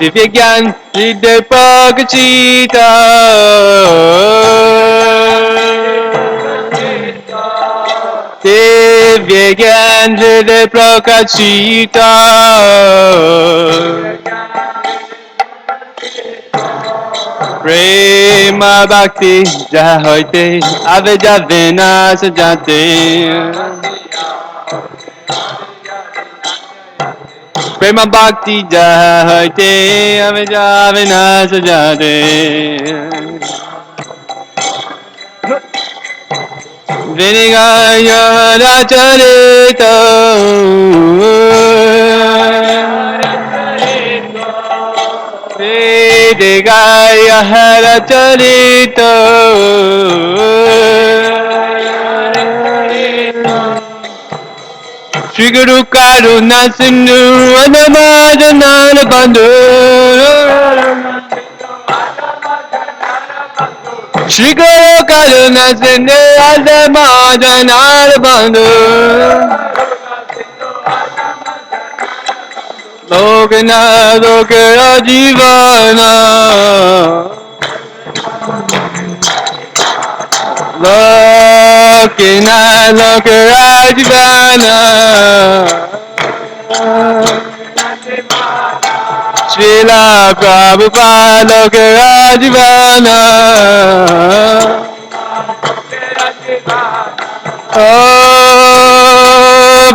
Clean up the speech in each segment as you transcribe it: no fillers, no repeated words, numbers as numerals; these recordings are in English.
दिव्य ज्ञान हृदय प्रकाशिता दिव्य ज्ञान हृदय प्रकाशिता प्रेम भक्ति जहाँ होते आवे जावे नाश जाते प्रेम भक्ति जहाँ होते आवे जावे नाश जाते विनिगाय राचरितो विनिगाय राचरितो Shri Guru Karuna Sindhu Anamajanana Bandhu Shri Guru Karuna Sindhu Anamajanana Bandhu Lokana Lokara Jivana Lokana Lokara Jivana Srila Prabhupada Lokara Jivana Oh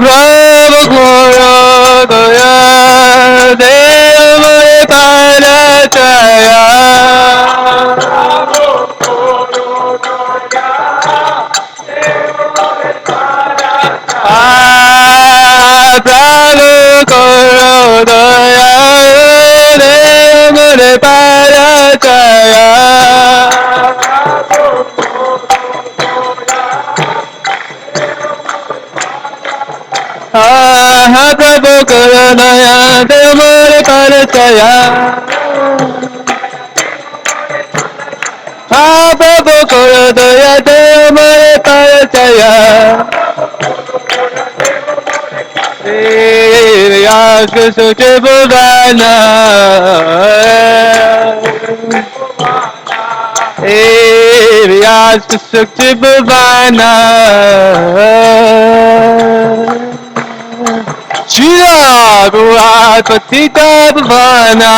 Prabhu Guru Daya Deva Parataya Prabhu Guru Daya Deva Parataya Prabhu Guru Daya Deva Parataya Prabhu Guru Daya Deva Parataya ISKCON Bhavana ISKCON Bhavana Shila Guhat Patita Bhavana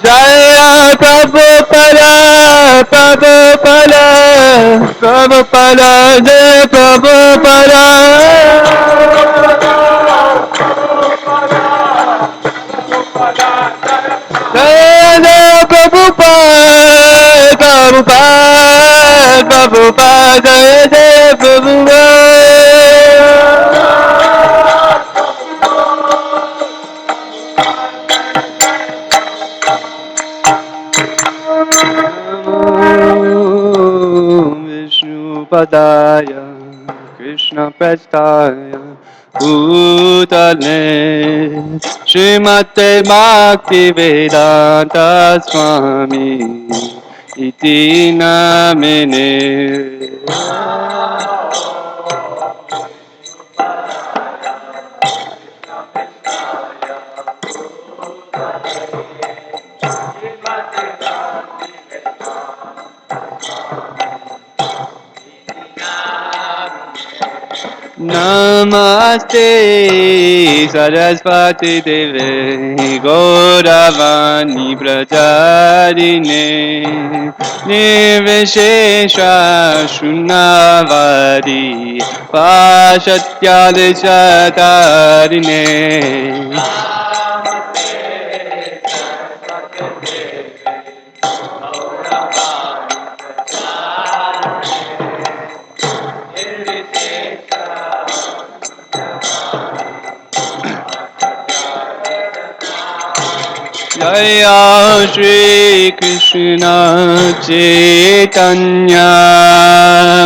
Jaya Prabhupada Prabhupada Prabhupada Jaya Prabhupada Jaya Prabhupada Prabhupada Prabhupada Jaya Prabhupada Padaya Krishna Prestaya Bhutale Srimate Bhakti Vedanta Swami Iti Namine Namaste Saraswati Deve Gauravani Pracharine Nirvishesha Shunnavadi Pashatyadishatarine Jaya Shri Krishna Chaitanya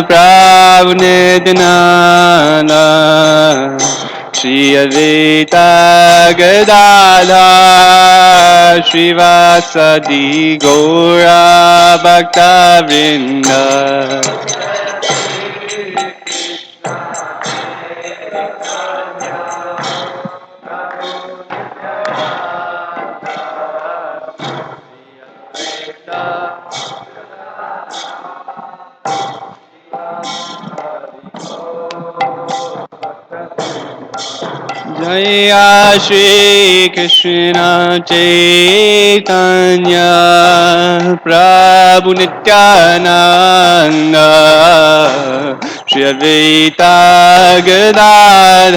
Prabhu Nityananda Shri Advaita Gadadhar Srivasadi Gaura Bhakta Vrinda Jaya Shri Krishna Chaitanya Prabhu Nityananda Shri Advaita Gadadhar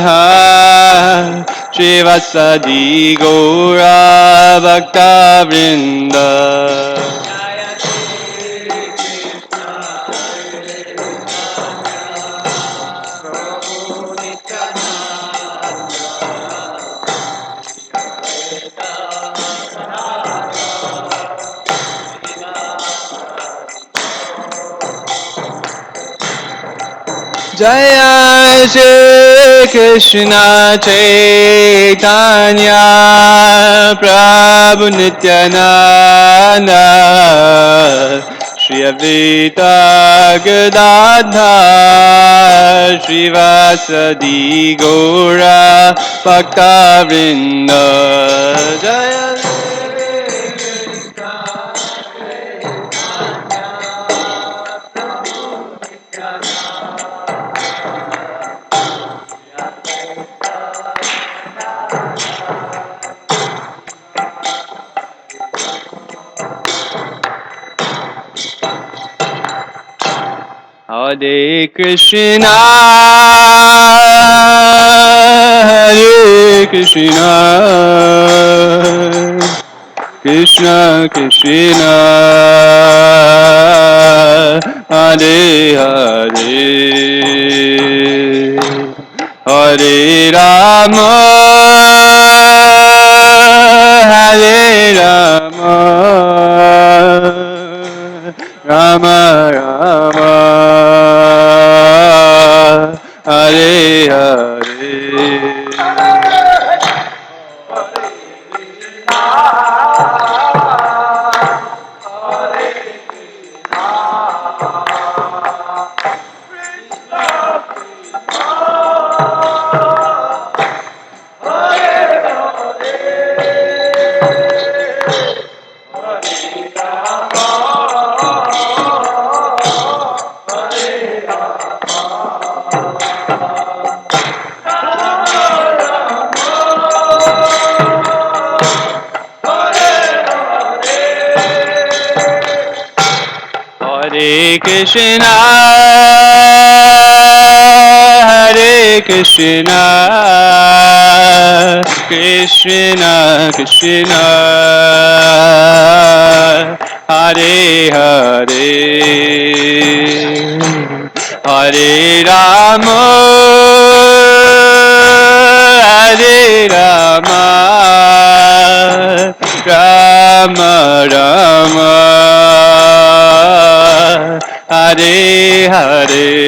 Shivasadi Gaura Bhakta Vrinda. Jaya Shri Krishna Chaitanya Prabhu Nityananda Shri Advaita Gadadhar Shivasadi Gaura Bhakta Vrinda. Jaya Hare Krishna, Hare Krishna, Krishna Krishna, Hare Hare, Hare Rama, Hare Rama, Rama Rama, Hare Hare. Hare Krishna, Hare Krishna, Krishna Krishna, Hare Hare, Hare Rama, Hare Rama, Rama Rama, Hare Hare.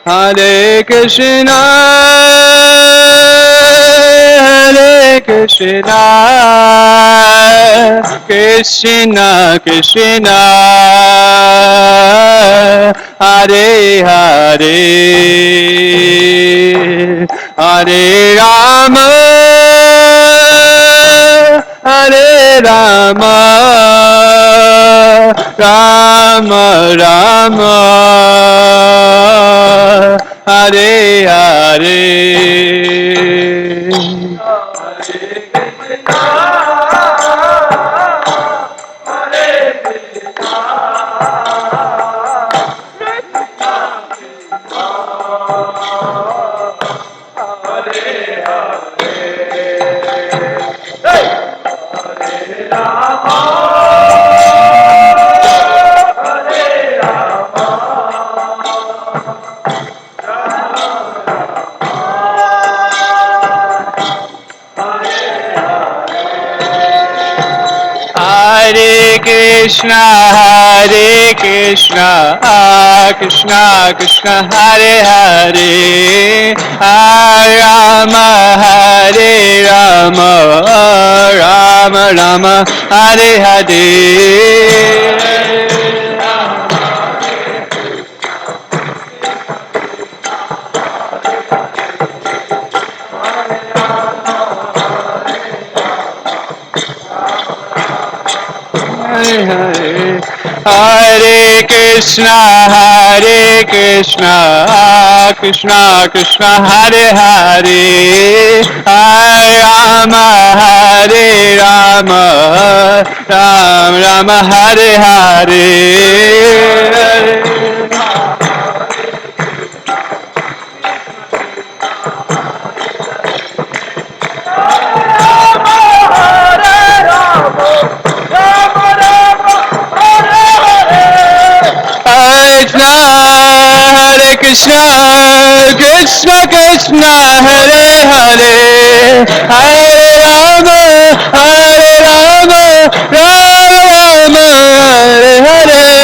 Hare Krishna, Hare Krishna, Krishna Krishna, Hare Hare, Hare Rama, Hare Rama, Rama Rama, Hare Hare. Krishna, Hare Krishna, Krishna Krishna, Hare Hare, Hare Rama, Hare Rama, Rama Rama, Hare Hare. Hare Hare Krishna, Hare Krishna, Krishna Krishna, Hare Hare, Hare Rama, Hare Rama, Rama Rama, Hare Hare. Hare Krishna, Krishna Krishna, Hare Hare, Hare Rama, Hare Rama, Rama Rama, Hare Hare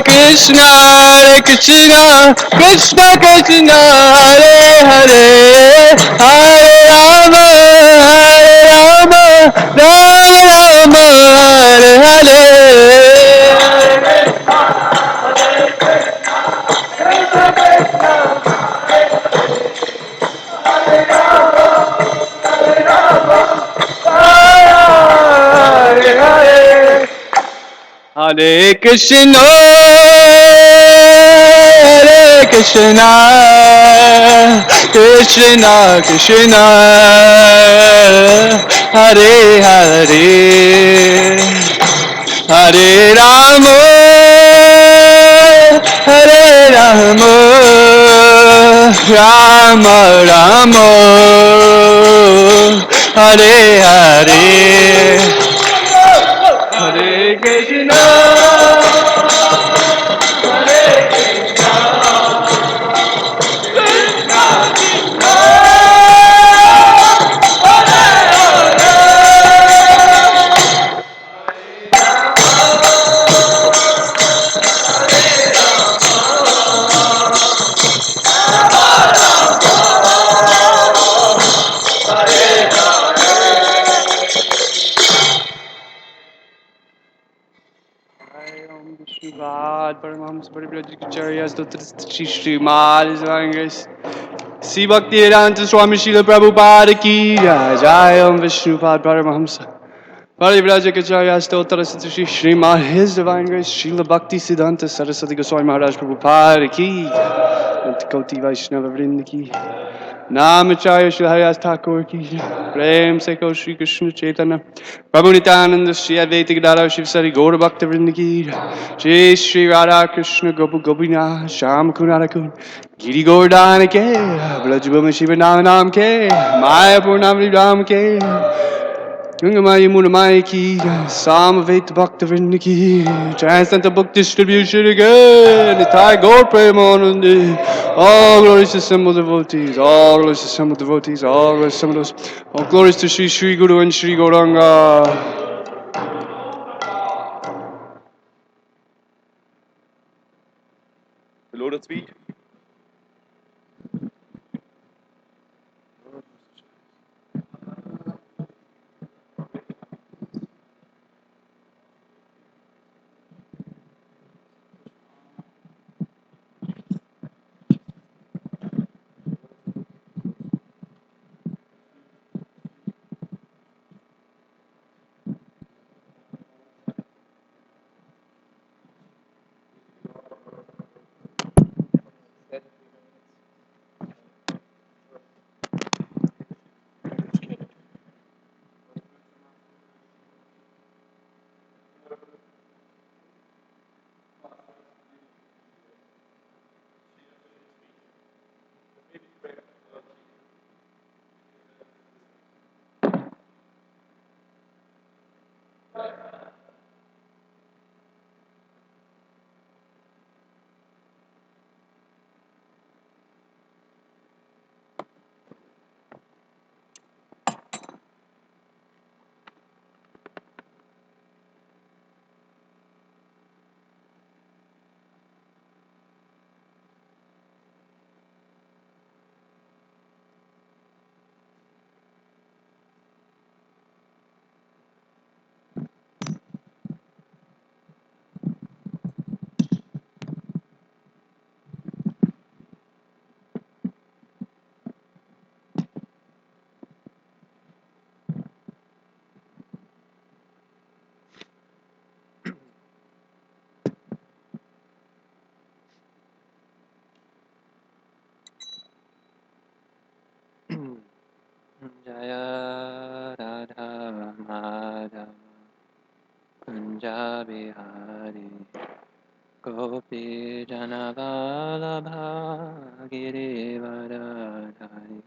Krishna, Hare Krishna, Krishna Krishna, Hare Hare, Hare Rama, Hare Rama, Rama Rama, Hare Hare. Hare Hare. Hare Krishna, Hare Krishna, Krishna Krishna, Hare Hare, Hare Rama, Hare Rama, Rama Rama, Hare Hare. Hare Krishna, Srimad Bhagavatam, Srimad Sri Bhakti Vedanta Swami Srila Prabhupada Ki Jai Om Vishnupad Paramahamsa Parivrajakacharya Stotra Sri Srimad His Divine Grace Srila Bhakti Siddhanta Saraswati Goswami Maharaj Prabhupada Ki Koti Vaishnava Vrinda Ki Namacharya Shri Haridas Thakur Ki Prem Seko Shri Krishna Chaitanya Prabhu Nityananda Shri Advaita Gadadhar Shiv Sari Gaura Bhakta Vrinda Ki Shri Shri Radha Krishna Gopu Gopinath Sham Kunara Kun Giri Govardhan Ke Brajbhuma Shiva Nam Nam Ke Mayapur Nam Ram Ke Gangamaya Munamaya Ki Samaveta Bhakta Vrinda Ki Transcendental Book Distribution again Nitai Gaur Premanandi All glories to assembled devotees All glories to assembled devotees All glories to assembled All glories to Sri Sri Guru and Sri Gauranga. The Lotus Feet. Gopi Janavalabha Girivaradhari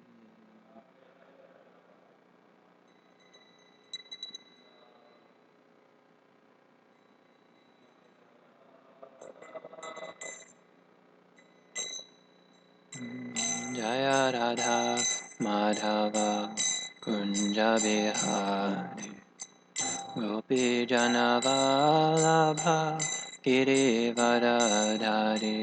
Jaya Radha Madhava Kunja Vihari Gopi Janavalabha Girivaradhari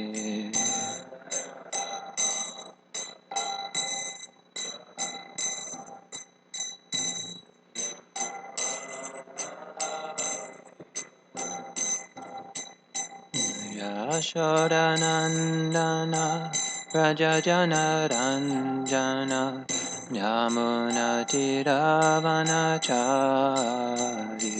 Yashodanandana Rajajana Ranjana Yamuna Tiravanachari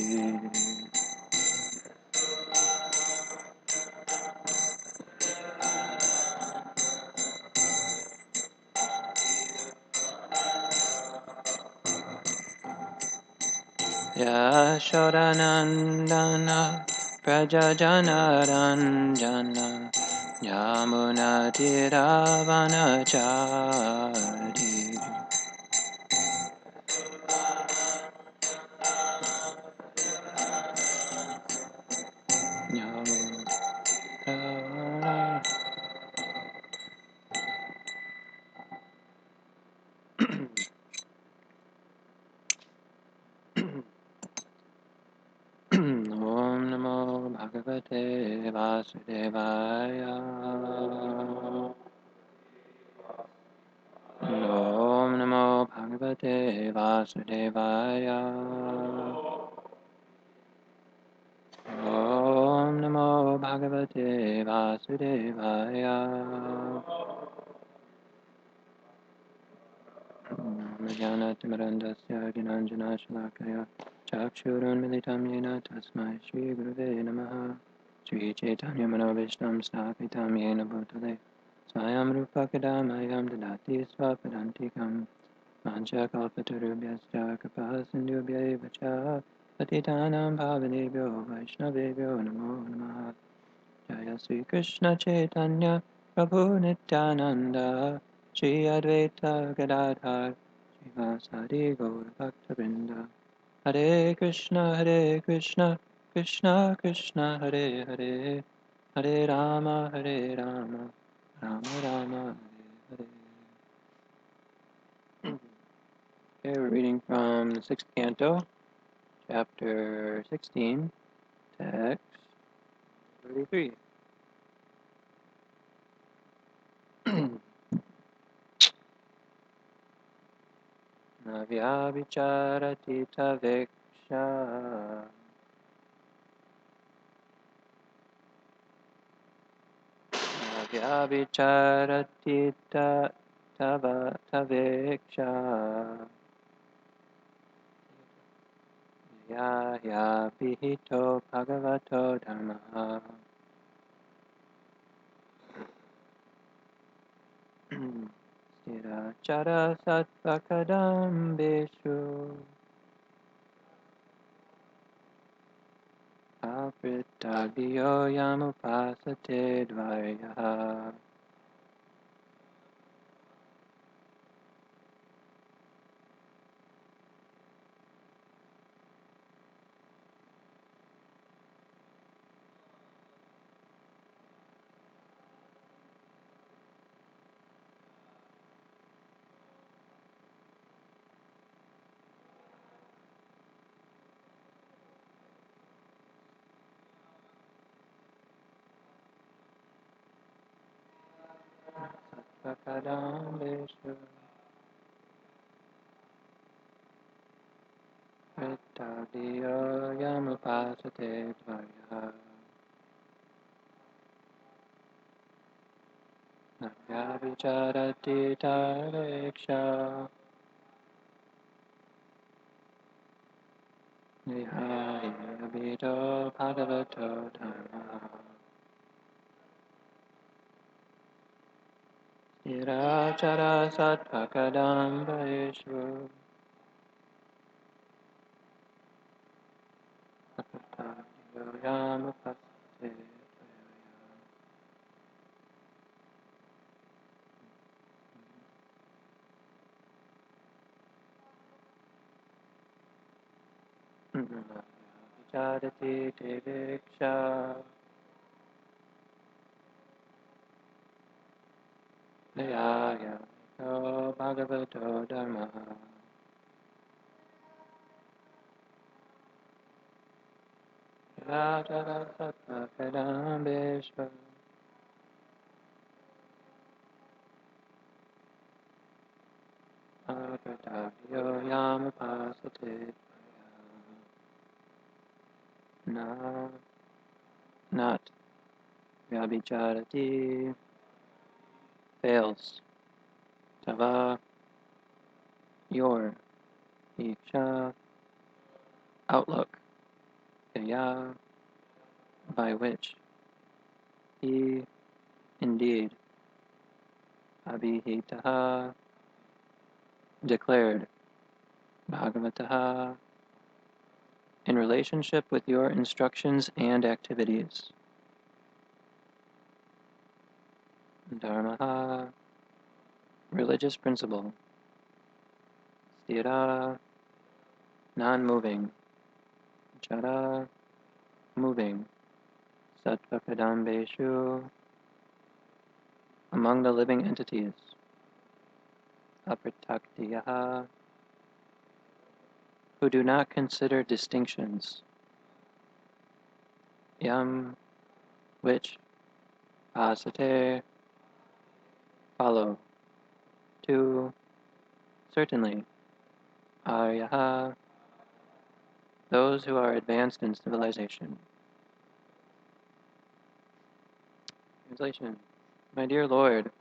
Yashodanandana Prajajana Ranjana Yamuna Tiravanachari Om Namo Bhagavate Vasudevaya Om Namo Bhagavate Vasudevaya Om Namo Bhagavate Vasudevaya Jnanatimarandasya Ginanjana Shalakaya Chakshurunmilitam Yena Tasmai Shri Gurave Namaha Shri Chaitanya Manavishtam Sthapitam Yena Bhutale Swayam Rupa Kadamayam Dadati Swapadantikam Mancha Kalpatarubhyascha Kapah Sindhubhya Vacha Patitanam Bhavanebhyo Vaishnavebhyo Namo Namaha Jaya Sri Krishna Chaitanya Prabhu Nityananda Shri Advaita Gadadhar Srivasadi Gaur Bhaktivinoda Hare Krishna Krishna Krishna Hare Hare Hare Rama Rama Rama Hare Hare. Okay, we're reading from the 6th canto, chapter 16, text 33. Navyabhicharatita veksha Navyabhicharatita taveksha Yaya vihito bhagavato dhamma Sthirachara sattvakadambeshu Apritagyo yamupasate dvayaha Sakadambeshu Pritadiyo yamupasate dvaya Navyabhicharati tareksha Nihaya abhito bhagavato dhamma Sthirachara sattvakadambeshu Pritadiyo yamupasate dvaya Vichadati Deviksha Dayaya Mito Bhagavato Dharma Yatara Sattva Vedambeshva Akatavyo Yamapasate Na Not Vyabhicharati fails Tava your Iksha outlook Kaya by which he indeed Abhihitaha declared Bhagavataha in relationship with your instructions and activities. Dharmaha religious principle. Sthira non-moving. Jara moving. Sattva Kadambeshu among the living entities. Aprataktiyaha who do not consider distinctions. Yam which pasate follow. To certainly. Aryaha those who are advanced in civilization. Translation. My dear Lord,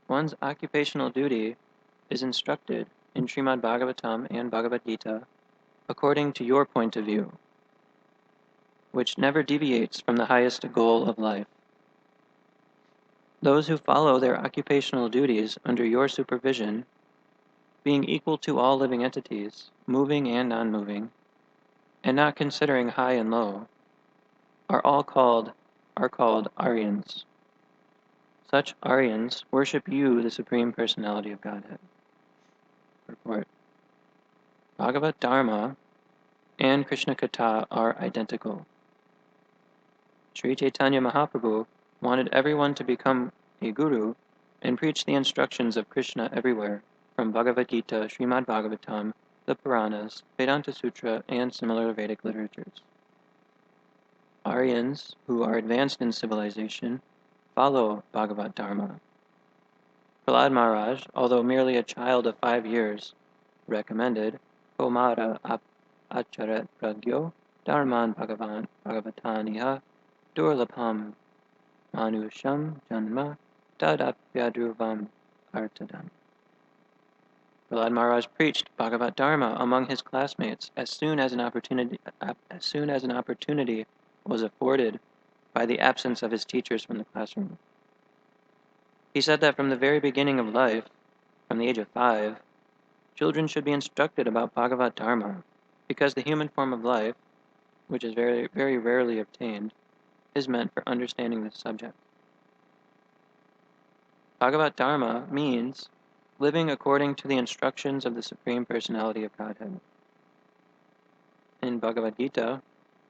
one's occupational duty is instructed in Srimad Bhagavatam and Bhagavad Gita according to your point of view, which never deviates from the highest goal of life. Those who follow their occupational duties under your supervision, being equal to all living entities, moving and non-moving, and not considering high and low, are called Aryans. Such Aryans worship you, the Supreme Personality of Godhead. Purport. Bhagavad Dharma and Krishna Katha are identical. Sri Chaitanya Mahaprabhu wanted everyone to become a guru and preach the instructions of Krishna everywhere, from Bhagavad Gita, Srimad Bhagavatam, the Puranas, Vedanta Sutra, and similar Vedic literatures. Aryans, who are advanced in civilization, follow Bhagavad Dharma. Prahlad Maharaj, although merely a child of 5 years, recommended Komara Acharat Pragyo Dharman Bhagavataniha Durlabham Manusham Janma Tadapyadruvam Artadam. Prahlad Maharaj preached Bhagavad Dharma among his classmates as soon as an opportunity was afforded by the absence of his teachers from the classroom. He said that from the very beginning of life, from the age of 5, children should be instructed about Bhagavad Dharma, because the human form of life, which is very, very rarely obtained, is meant for understanding this subject. Bhagavad Dharma means living according to the instructions of the Supreme Personality of Godhead. In Bhagavad Gita,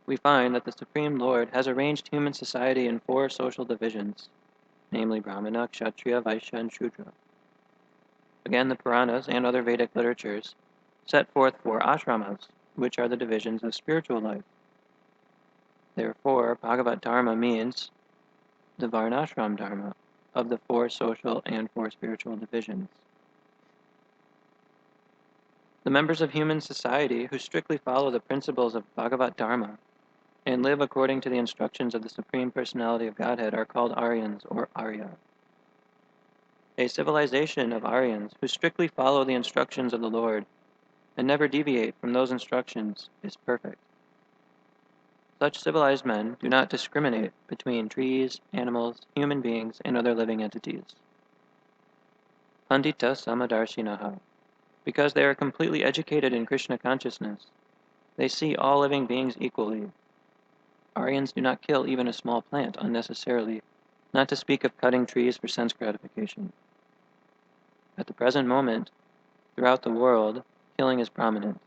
we find that the Supreme Lord has arranged human society in 4 social divisions, namely Brahmana, Kshatriya, Vaishya, and Shudra. Again, the Puranas and other Vedic literatures set forth 4 ashramas, which are the divisions of spiritual life. Therefore, Bhagavad Dharma means the Varnashram Dharma of the 4 social and 4 spiritual divisions. The members of human society who strictly follow the principles of Bhagavad Dharma and live according to the instructions of the Supreme Personality of Godhead are called Aryans or Arya. A civilization of Aryans who strictly follow the instructions of the Lord and never deviate from those instructions is perfect. Such civilized men do not discriminate between trees, animals, human beings, and other living entities. Pandita Samadarshinaha. Because they are completely educated in Krishna consciousness, they see all living beings equally. Aryans do not kill even a small plant unnecessarily, not to speak of cutting trees for sense gratification. At the present moment, throughout the world, killing is prominent.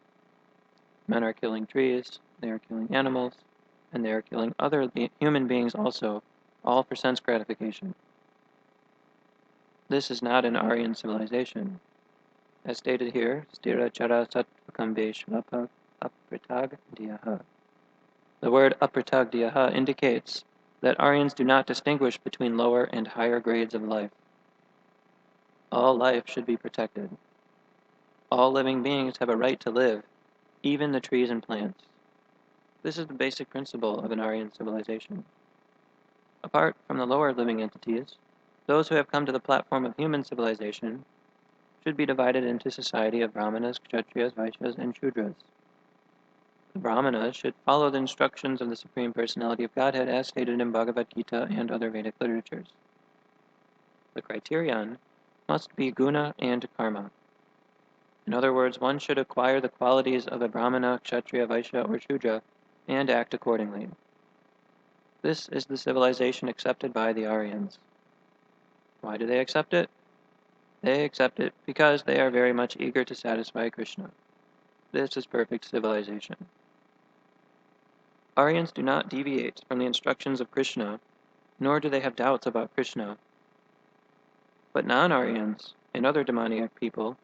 Men are killing trees, they are killing animals, and they are killing other human beings also, all for sense gratification. This is not an Aryan civilization. As stated here, stira chara sattvakambeshvapa apritag diyaha. The word apritag diyaha indicates that Aryans do not distinguish between lower and higher grades of life. All life should be protected. All living beings have a right to live, even the trees and plants. This is the basic principle of an Aryan civilization. Apart from the lower living entities, those who have come to the platform of human civilization should be divided into society of Brahmanas, Kshatriyas, Vaishyas, and Shudras. The Brahmanas should follow the instructions of the Supreme Personality of Godhead as stated in Bhagavad Gita and other Vedic literatures. The criterion must be guna and karma. In other words, one should acquire the qualities of a Brahmana, Kshatriya, Vaishya, or Shudra and act accordingly. This is the civilization accepted by the Aryans. Why do they accept it? They accept it because they are very much eager to satisfy Krishna. This is perfect civilization. Aryans do not deviate from the instructions of Krishna, nor do they have doubts about Krishna. But non-Aryans and other demoniac people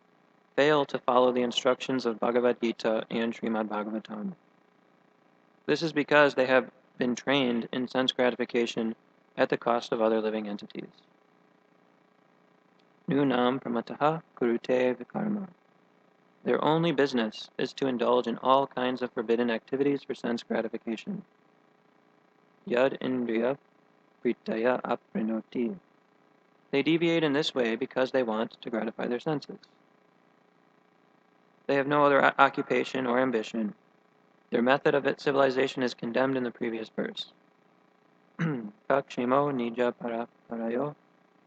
fail to follow the instructions of Bhagavad Gita and Srimad Bhagavatam. This is because they have been trained in sense gratification at the cost of other living entities. Nunam pramataha kurute vikarma. Their only business is to indulge in all kinds of forbidden activities for sense gratification. Yad indriya pritaya aprinoti. They deviate in this way because they want to gratify their senses. They have no other occupation or ambition. Their method of civilization is condemned in the previous verse. Kakshimo nija parayo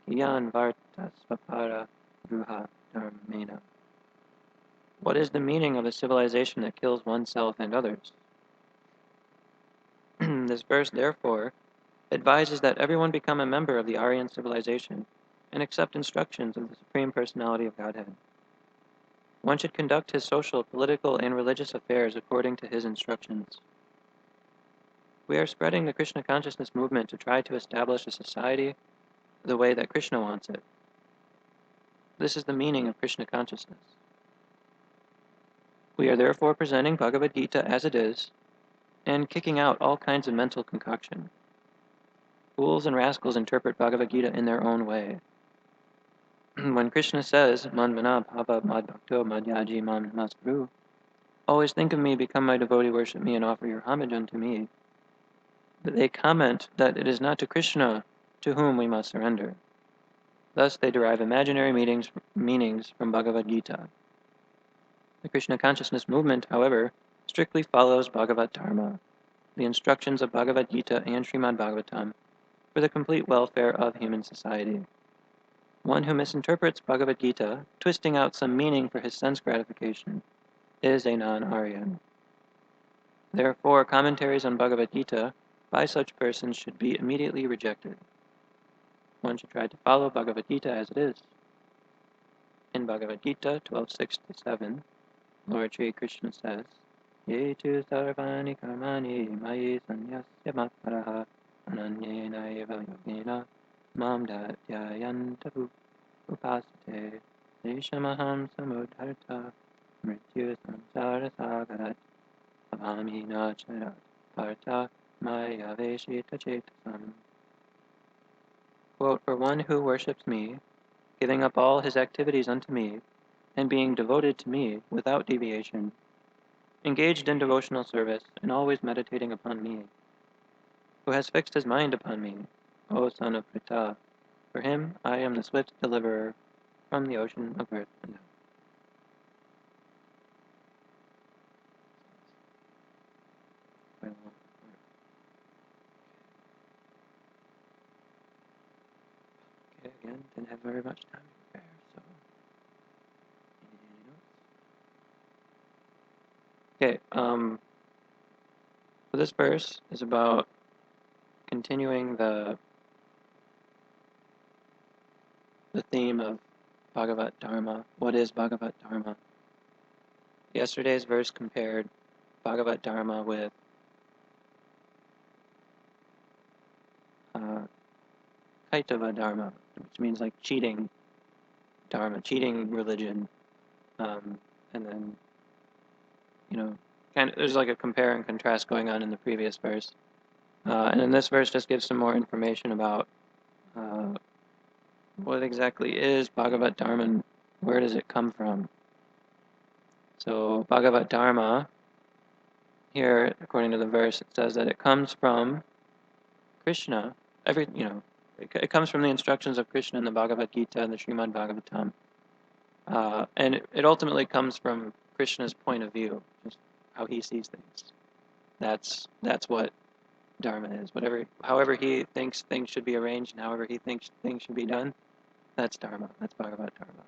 kiyan vartasvapara gruha dharmena. What is the meaning of a civilization that kills oneself and others? This verse, therefore, advises that everyone become a member of the Aryan civilization and accept instructions of the Supreme Personality of Godhead. One should conduct his social, political, and religious affairs according to his instructions. We are spreading the Krishna consciousness movement to try to establish a society the way that Krishna wants it. This is the meaning of Krishna consciousness. We are therefore presenting Bhagavad Gita as it is and kicking out all kinds of mental concoction. Fools and rascals interpret Bhagavad Gita in their own way. When Krishna says, Manvana bhava madbhakto madhyaji mam namaskuru, always think of me, become my devotee, worship me, and offer your homage unto me, they comment that it is not to Krishna to whom we must surrender. Thus they derive imaginary meanings from Bhagavad Gita. The Krishna consciousness movement, however, strictly follows Bhagavad Dharma, the instructions of Bhagavad Gita and Srimad Bhagavatam, for the complete welfare of human society. One who misinterprets Bhagavad Gita, twisting out some meaning for his sense gratification, is a non-Aryan. Therefore, commentaries on Bhagavad Gita by such persons should be immediately rejected. One should try to follow Bhagavad Gita as it is. In Bhagavad Gita 12:6-7, Lord Sri Krishna says, Ye tu sarvani karmani mayi sanyasya matparaha ananyena eva yogena mam dhyayantavu upasate deshamaham samudharta mrityu samsara sagarat avami nacharat parta maya veshita chetasam. Quote, for one who worships me, giving up all his activities unto me, and being devoted to me without deviation, engaged in devotional service, and always meditating upon me, who has fixed his mind upon me, O son of Pritha, for him I am the swift deliverer from the ocean of birth and death. Okay, again, didn't have very much time to prepare, so. Okay, so this verse is about continuing the theme of Bhagavad Dharma. What is Bhagavad Dharma? Yesterday's verse compared Bhagavat Dharma with Kaitava Dharma, which means like cheating Dharma, cheating religion, and then, there's like a compare and contrast going on in the previous verse. And then this verse just gives some more information about what exactly is Bhagavat Dharma and where does it come from. So Bhagavat Dharma, here, according to the verse, it says that it comes from Krishna. It comes from the instructions of Krishna in the Bhagavad Gita and the Srimad Bhagavatam. And it ultimately comes from Krishna's point of view, just how he sees things. That's what Dharma is. However he thinks things should be arranged and however he thinks things should be done, that's Dharma. That's Bhagavat Dharma.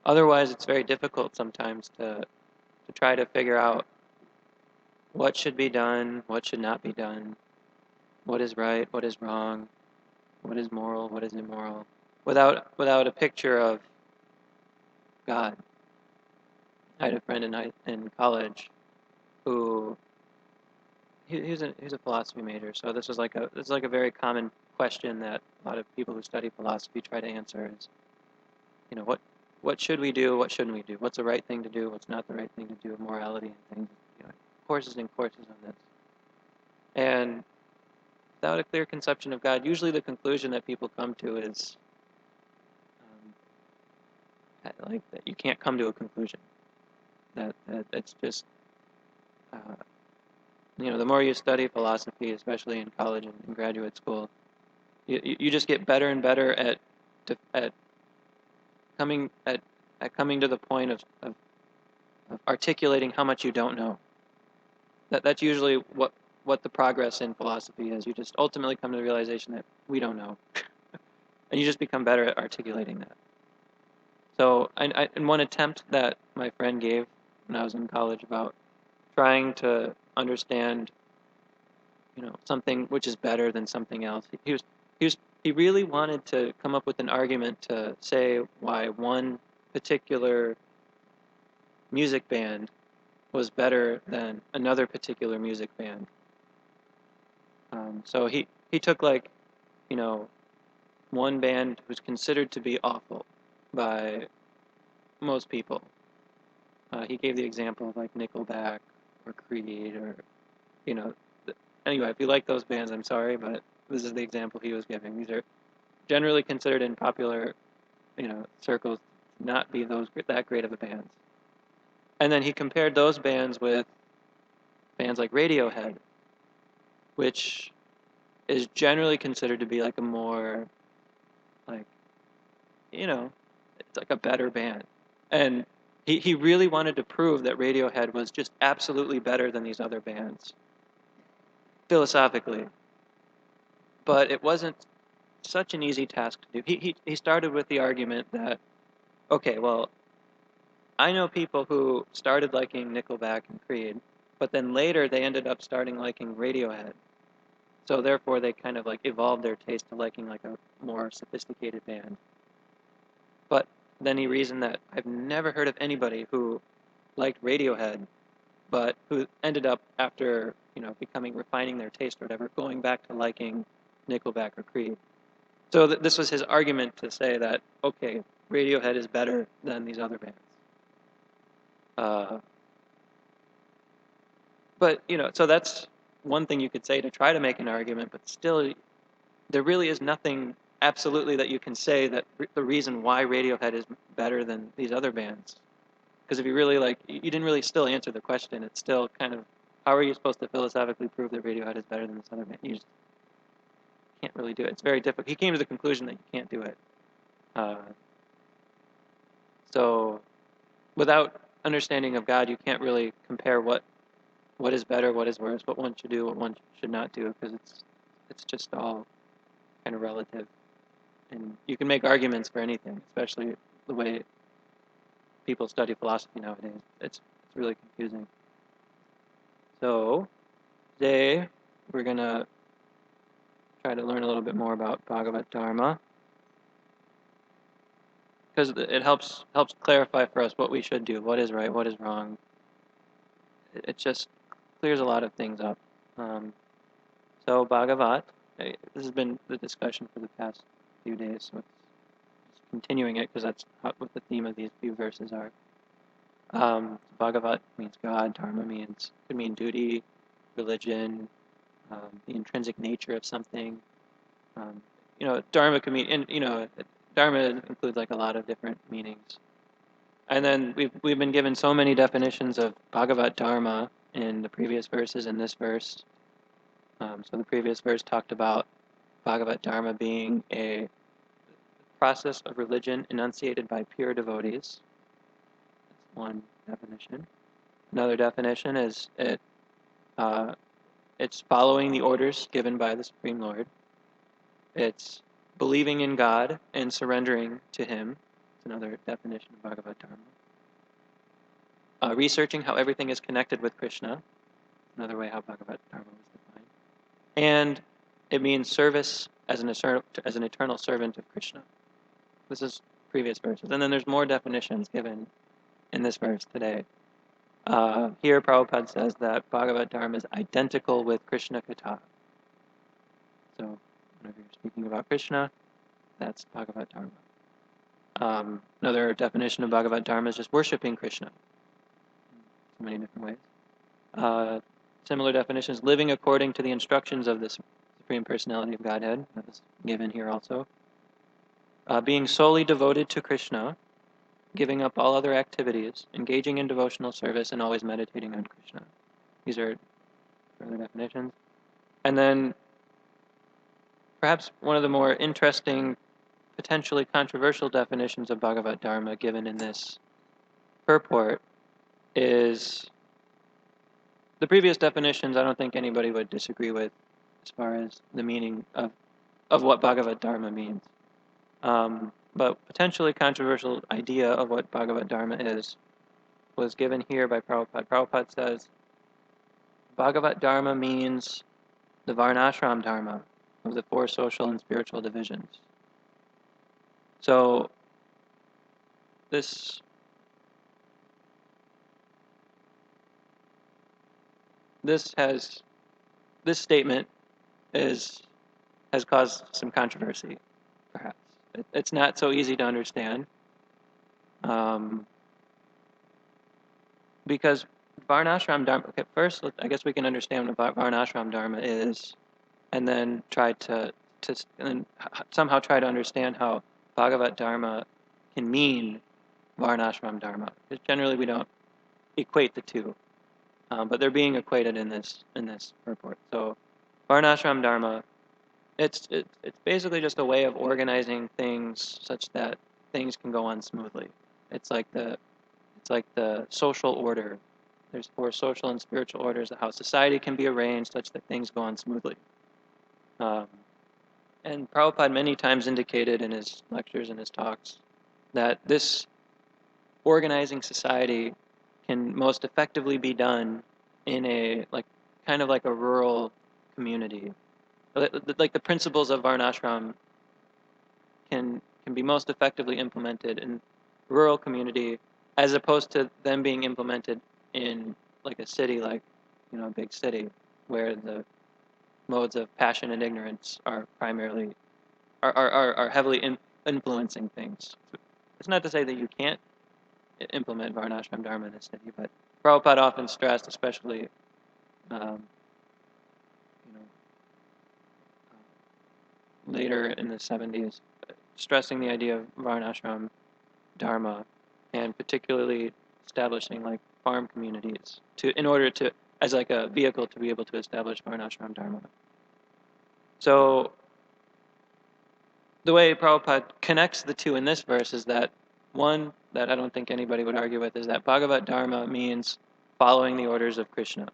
Otherwise, it's very difficult sometimes to try to figure out what should be done, what should not be done, what is right, what is wrong, what is moral, what is immoral, without a picture of God. I had a friend in college who he's a philosophy major, so this is like a very common question that a lot of people who study philosophy try to answer is, what should we do, what shouldn't we do, what's the right thing to do, what's not the right thing to do, morality and things, courses and courses on this. And without a clear conception of God, usually the conclusion that people come to is like that you can't come to a conclusion. That it's just the more you study philosophy, especially in college and in graduate school, you just get better and better at coming to the point of articulating how much you don't know. That's usually what the progress in philosophy is. You just ultimately come to the realization that we don't know, and you just become better at articulating that. So, in one attempt that my friend gave when I was in college about trying to understand, something which is better than something else, he really wanted to come up with an argument to say why one particular music band was better than another particular music band. So he took one band was considered to be awful by most people. He gave the example of like Nickelback or Creed or, anyway, if you like those bands, I'm sorry, but this is the example he was giving. These are generally considered in popular, circles not be that great of a bands. And then he compared those bands with bands like Radiohead, which is generally considered to be like a more, like, it's like a better band. And he really wanted to prove that Radiohead was just absolutely better than these other bands, philosophically. But it wasn't such an easy task to do. He started with the argument that, okay, well, I know people who started liking Nickelback and Creed, but then later they ended up starting liking Radiohead. So therefore they kind of like evolved their taste to liking like a more sophisticated band. But then he reasoned that I've never heard of anybody who liked Radiohead, but who ended up after, refining their taste or whatever, going back to liking Nickelback or Creed. So this was his argument to say that, okay, Radiohead is better than these other bands. But, so that's one thing you could say to try to make an argument, but still, there really is nothing absolutely that you can say that the reason why Radiohead is better than these other bands. Because if you really you didn't really still answer the question. It's still kind of, how are you supposed to philosophically prove that Radiohead is better than this other band? You just can't really do it. It's very difficult. He came to the conclusion that you can't do it. So without understanding of God, you can't really compare what is better, what is worse, what one should do, what one should not do, because it's just all kind of relative. And you can make arguments for anything, especially the way people study philosophy nowadays. It's really confusing. So today we're going to try to learn a little bit more about Bhagavat Dharma, because it helps clarify for us what we should do, what is right, what is wrong, it just clears a lot of things up. So Bhagavat, this has been the discussion for the past few days, so it's continuing it because that's what the theme of these few verses are. Bhagavat means God, Dharma could mean duty, religion, the intrinsic nature of something. Dharma could mean, and Dharma includes like a lot of different meanings. And then we've been given so many definitions of Bhagavat Dharma in the previous verses and this verse. So the previous verse talked about Bhagavat Dharma being a process of religion enunciated by pure devotees. That's one definition. Another definition is it's following the orders given by the Supreme Lord. It's believing in God and surrendering to Him. That's another definition of Bhagavat Dharma. Researching how everything is connected with Krishna. Another way how Bhagavat Dharma was defined. And it means service as an eternal servant of Krishna. This is previous verses. And then there's more definitions given in this verse today. Here Prabhupada says that Bhagavat Dharma is identical with Krishna Katha. So whenever you're speaking about Krishna, that's Bhagavat Dharma. Another definition of Bhagavat Dharma is just worshiping Krishna. So many different ways. Similar definitions, living according to the instructions of the Supreme Personality of Godhead. That was given here also. Being solely devoted to Krishna, giving up all other activities, engaging in devotional service, and always meditating on Krishna. These are further definitions. And then perhaps one of the more interesting, potentially controversial definitions of Bhagavat Dharma given in this purport is the previous definitions. I don't think anybody would disagree with as far as the meaning of what Bhagavat Dharma means. But potentially controversial idea of what Bhagavat Dharma is was given here by Prabhupada. Prabhupada says Bhagavat Dharma means the Varnashram Dharma of the four social and spiritual divisions. So this statement has caused some controversy, perhaps. It's not so easy to understand, because Varnashram Dharma. Okay, first, I guess we can understand what Varnashram Dharma is, and then somehow try to understand how Bhagavat Dharma can mean Varnashram Dharma. Because generally, we don't equate the two, but they're being equated in this purport. So, Varnashram Dharma, it's basically just a way of organizing things such that things can go on smoothly. It's like the social order. There's four social and spiritual orders of how society can be arranged such that things go on smoothly. And Prabhupada many times indicated in his lectures and his talks that this organizing society can most effectively be done in a kind of like a rural community. Like the principles of Varnashram can be most effectively implemented in rural community as opposed to them being implemented in like a city, like a big city where the modes of passion and ignorance are primarily are heavily influencing things. It's not to say that you can't implement Varnashram Dharma in a city, but Prabhupada often stressed, especially later in the 70s, stressing the idea of Varnashram Dharma, and particularly establishing like farm communities in order to as like a vehicle to be able to establish Varnashram Dharma. So the way Prabhupada connects the two in this verse is that one that I don't think anybody would argue with is that Bhagavat Dharma means following the orders of Krishna.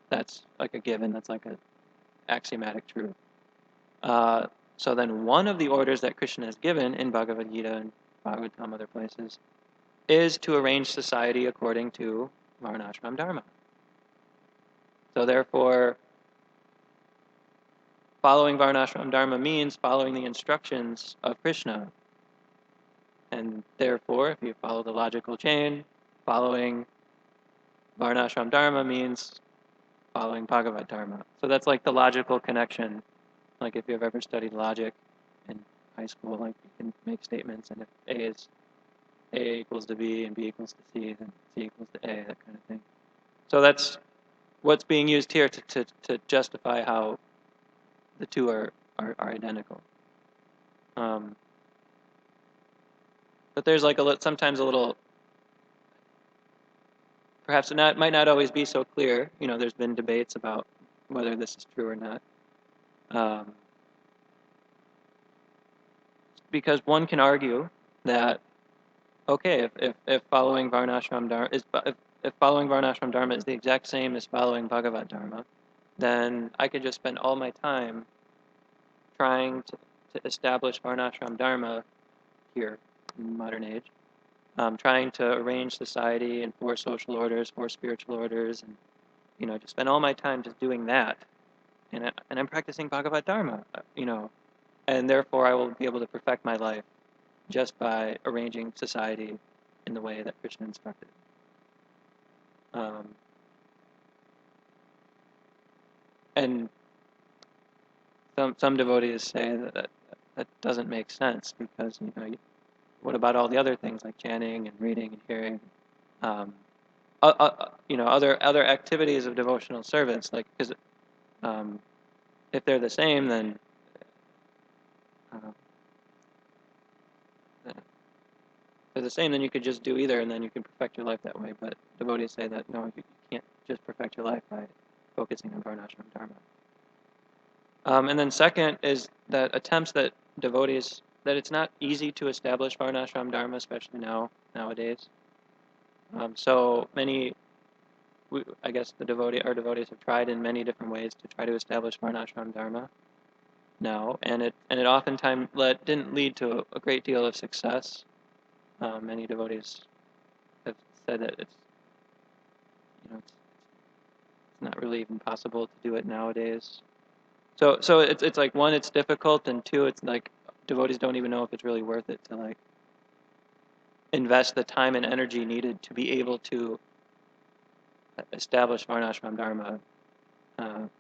That's like a given. That's like an axiomatic truth. So then one of the orders that Krishna has given in Bhagavad Gita and Bhagavatam, other places, is to arrange society according to Varnashram Dharma. So therefore, following Varnashram Dharma means following the instructions of Krishna. And therefore, if you follow the logical chain, following Varnashram Dharma means following Bhagavad Dharma. So that's like the logical connection. Like if you've ever studied logic in high school, like you can make statements, and if A equals to B and B equals to C, then C equals to A, that kind of thing. So that's what's being used here to justify how the two are identical. But there's like sometimes a little, perhaps it might not always be so clear. There's been debates about whether this is true or not. Because one can argue that, okay, if following Varnashram Dharma if following Varnashram Dharma is the exact same as following Bhagavad Dharma, then I could just spend all my time trying to establish Varnashram Dharma here in modern age, trying to arrange society and 4 social orders, 4 spiritual orders, and just spend all my time just doing that, and I'm practicing Bhagavad Dharma, and therefore I will be able to perfect my life just by arranging society in the way that Krishna instructed. And some devotees say that doesn't make sense, because what about all the other things like chanting and reading and hearing, other activities of devotional service, like, because if they're the same, then you could just do either, and then you can perfect your life that way. But devotees say that no, you can't just perfect your life by focusing on Varnashram Dharma. And then second is that attempts that devotees, that it's not easy to establish Varnashram Dharma, especially nowadays. So many, I guess our devotees have tried in many different ways to try to establish Varnashram Dharma now, and it oftentimes didn't lead to a great deal of success. Many devotees have said that it's not really even possible to do it nowadays. So it's like, one, it's difficult, and two, it's like devotees don't even know if it's really worth it to like invest the time and energy needed to be able to establish Varnashram Dharma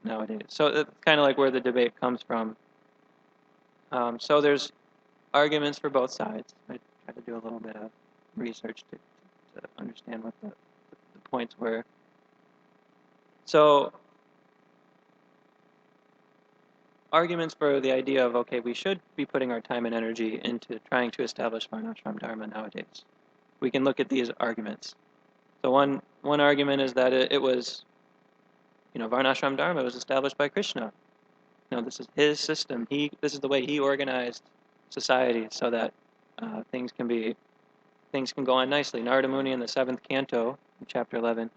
nowadays. So it's kind of like where the debate comes from. So there's arguments for both sides. I tried to do a little bit of research to understand what the points were. So arguments for the idea of, okay, we should be putting our time and energy into trying to establish Varnashram Dharma nowadays. We can look at these arguments. So one argument is that it was, Varnashram Dharma was established by Krishna. This is his system. This is the way he organized society so that things can go on nicely. Narada Muni in the 7th canto, in chapter 11,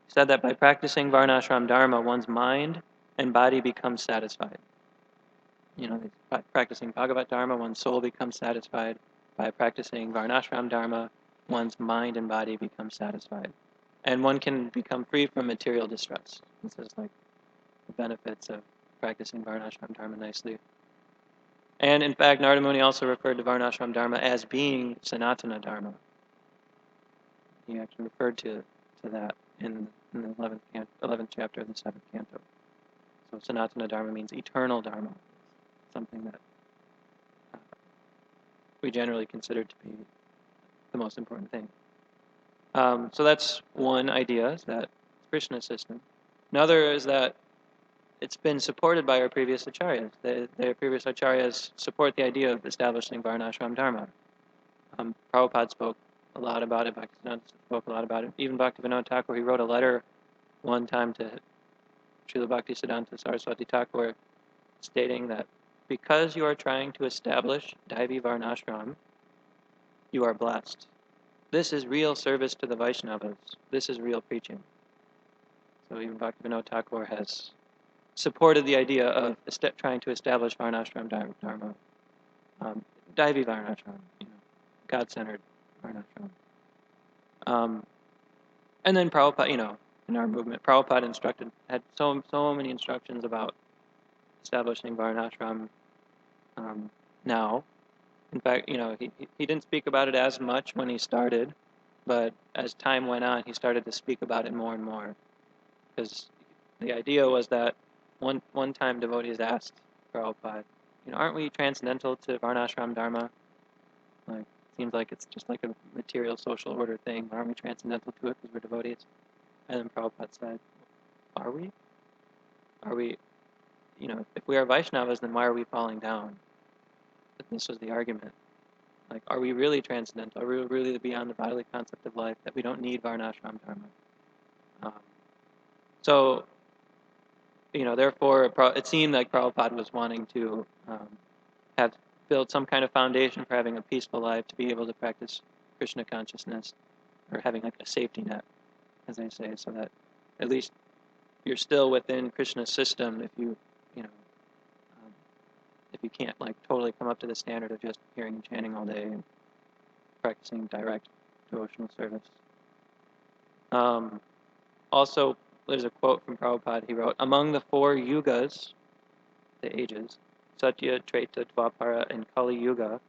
said that by practicing Varnashram Dharma, one's mind and body becomes satisfied. By practicing Bhagavad Dharma, one's soul becomes satisfied. By practicing Varnashram Dharma, one's mind and body become satisfied. And one can become free from material distress. This is like the benefits of practicing Varnashram Dharma nicely. And in fact, Narada Muni also referred to Varnashram Dharma as being Sanatana Dharma. He actually referred to that in the 11th chapter of the 7th canto. So Sanatana Dharma means eternal Dharma, something that we generally consider to be the most important thing. So that's one idea, is that Krishna system. Another is that it's been supported by our previous acharyas. Their previous acharyas support the idea of establishing Varnashram Dharma. Prabhupada spoke a lot about it. Bhaktivedanta spoke a lot about it. Even Bhaktivinoda Thakur, he wrote a letter one time to Srila Bhaktisiddhanta Saraswati Thakur, stating that because you are trying to establish Daivi Varnashram, you are blessed. This is real service to the Vaishnavas. This is real preaching. So even Bhaktivinoda Thakur has supported the idea of trying to establish Varnashram Dharma. Daivi Varnashram, God-centered Varnashram. And then Prabhupada, in our movement, Prabhupada had so many instructions about establishing Varnashram now. In fact, he didn't speak about it as much when he started, but as time went on, he started to speak about it more and more. Because the idea was that one time devotees asked Prabhupada, aren't we transcendental to Varnashram Dharma? Like, seems like it's just like a material social order thing. Aren't we transcendental to it because we're devotees? And then Prabhupada said, are we? Are we, if we are Vaishnavas, then why are we falling down? But this was the argument. Like, are we really transcendental? Are we really beyond the bodily concept of life that we don't need Varnashram Dharma? Um, so, therefore, it seemed like Prabhupada was wanting to have build some kind of foundation for having a peaceful life, to be able to practice Krishna consciousness, or having like a safety net, as they say, so that at least you're still within Krishna's system if you can't like totally come up to the standard of just hearing and chanting all day and practicing direct devotional service. Also, there's a quote from Prabhupada. He wrote, "Among the 4 yugas, the ages, Satya, Treta, Dvapara, and Kali Yuga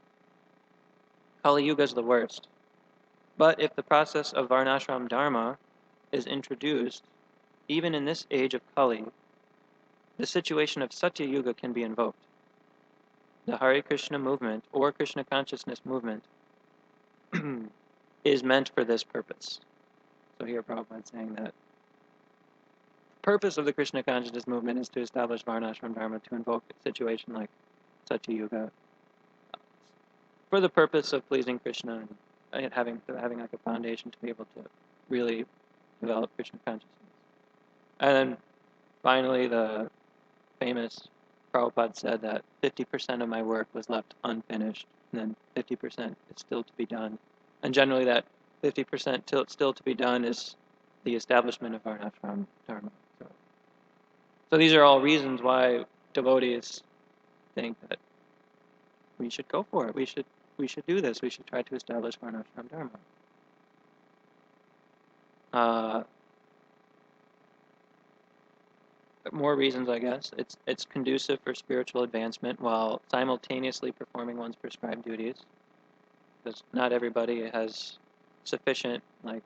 is the worst. But if the process of Varnashram Dharma is introduced, even in this age of Kali, the situation of Satya Yuga can be invoked. The Hare Krishna movement, or Krishna consciousness movement, is meant for this purpose." So here Prabhupada is saying that the purpose of the Krishna consciousness movement is to establish Varnashram Dharma, to invoke a situation like Satya Yuga, for the purpose of pleasing Krishna and having like a foundation to be able to really develop Krishna consciousness. And then finally, the famous Prabhupada said that 50% of my work was left unfinished, and then 50% is still to be done. And generally that 50% still to be done is the establishment of Varnashram Dharma. So these are all reasons why devotees think that we should go for it. We should do this. We should try to establish Varnashram Dharma. More reasons, I guess. It's conducive for spiritual advancement while simultaneously performing one's prescribed duties, because not everybody has sufficient, like,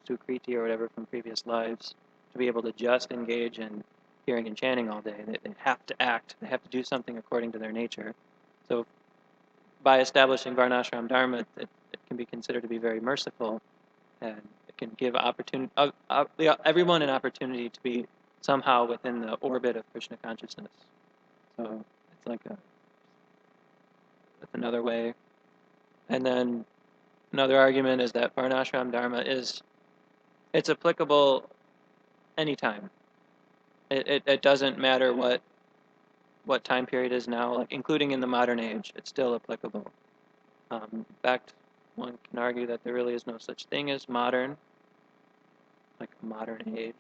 sukriti or whatever from previous lives to be able to just engage in hearing and chanting all day. They have to act. They have to do something according to their nature. So by establishing Varnashram Dharma, it can be considered to be very merciful, and it can give everyone an opportunity to be somehow within the orbit of Krishna consciousness. So it's like that's another way. And then another argument is that Varnashram Dharma it's applicable anytime. It doesn't matter what time period is now, like including in the modern age, it's still applicable. In fact, one can argue that there really is no such thing as modern, like a modern age.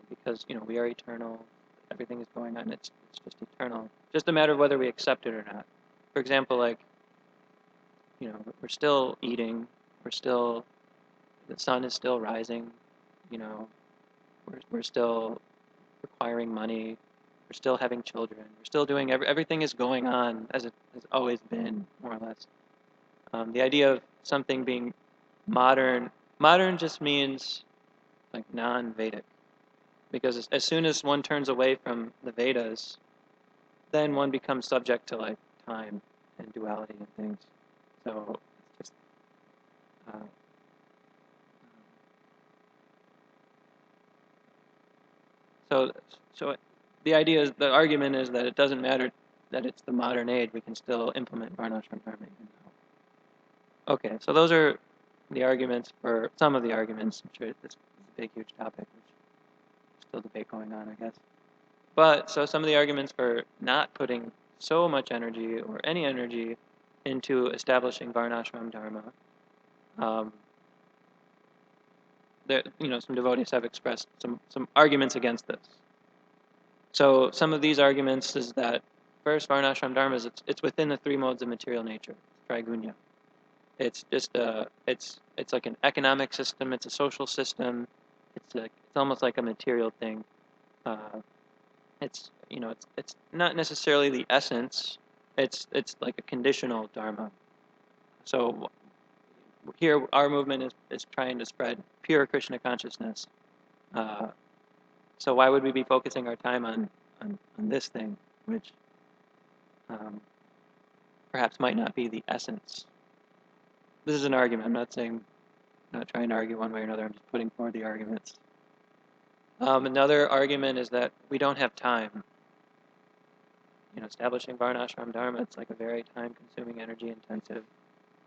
Because we are eternal, everything is going on, it's just eternal. Just a matter of whether we accept it or not. For example, like, we're still eating, the sun is still rising, we're still requiring money, we're still having children, we're still doing, everything is going on as it has always been, more or less. The idea of something being modern just means like non-Vedic. Because as soon as one turns away from the Vedas, then one becomes subject to like time and duality and things. So it's just so the argument is that it doesn't matter that it's the modern age. We can still implement Varnashram Dharma. Okay, so those are the arguments for some of the arguments. I'm sure this is a big, huge topic. Still debate going on, I guess. But so some of the arguments for not putting so much energy or any energy into establishing Varnashram Dharma, some devotees have expressed some arguments against this. So some of these arguments is that first, Varnashram Dharma it's within the 3 modes of material nature, trigunya. It's just it's like an economic system. It's a social system. It's almost like a material thing. It's not necessarily the essence. It's like a conditional dharma. So here our movement is trying to spread pure Krishna consciousness. So why would we be focusing our time on this thing, which perhaps might not be the essence? This is an argument. I'm not trying to argue one way or another. I'm just putting forward the arguments. Another argument is that we don't have time. Establishing Varnashram Dharma, it's like a very time-consuming, energy-intensive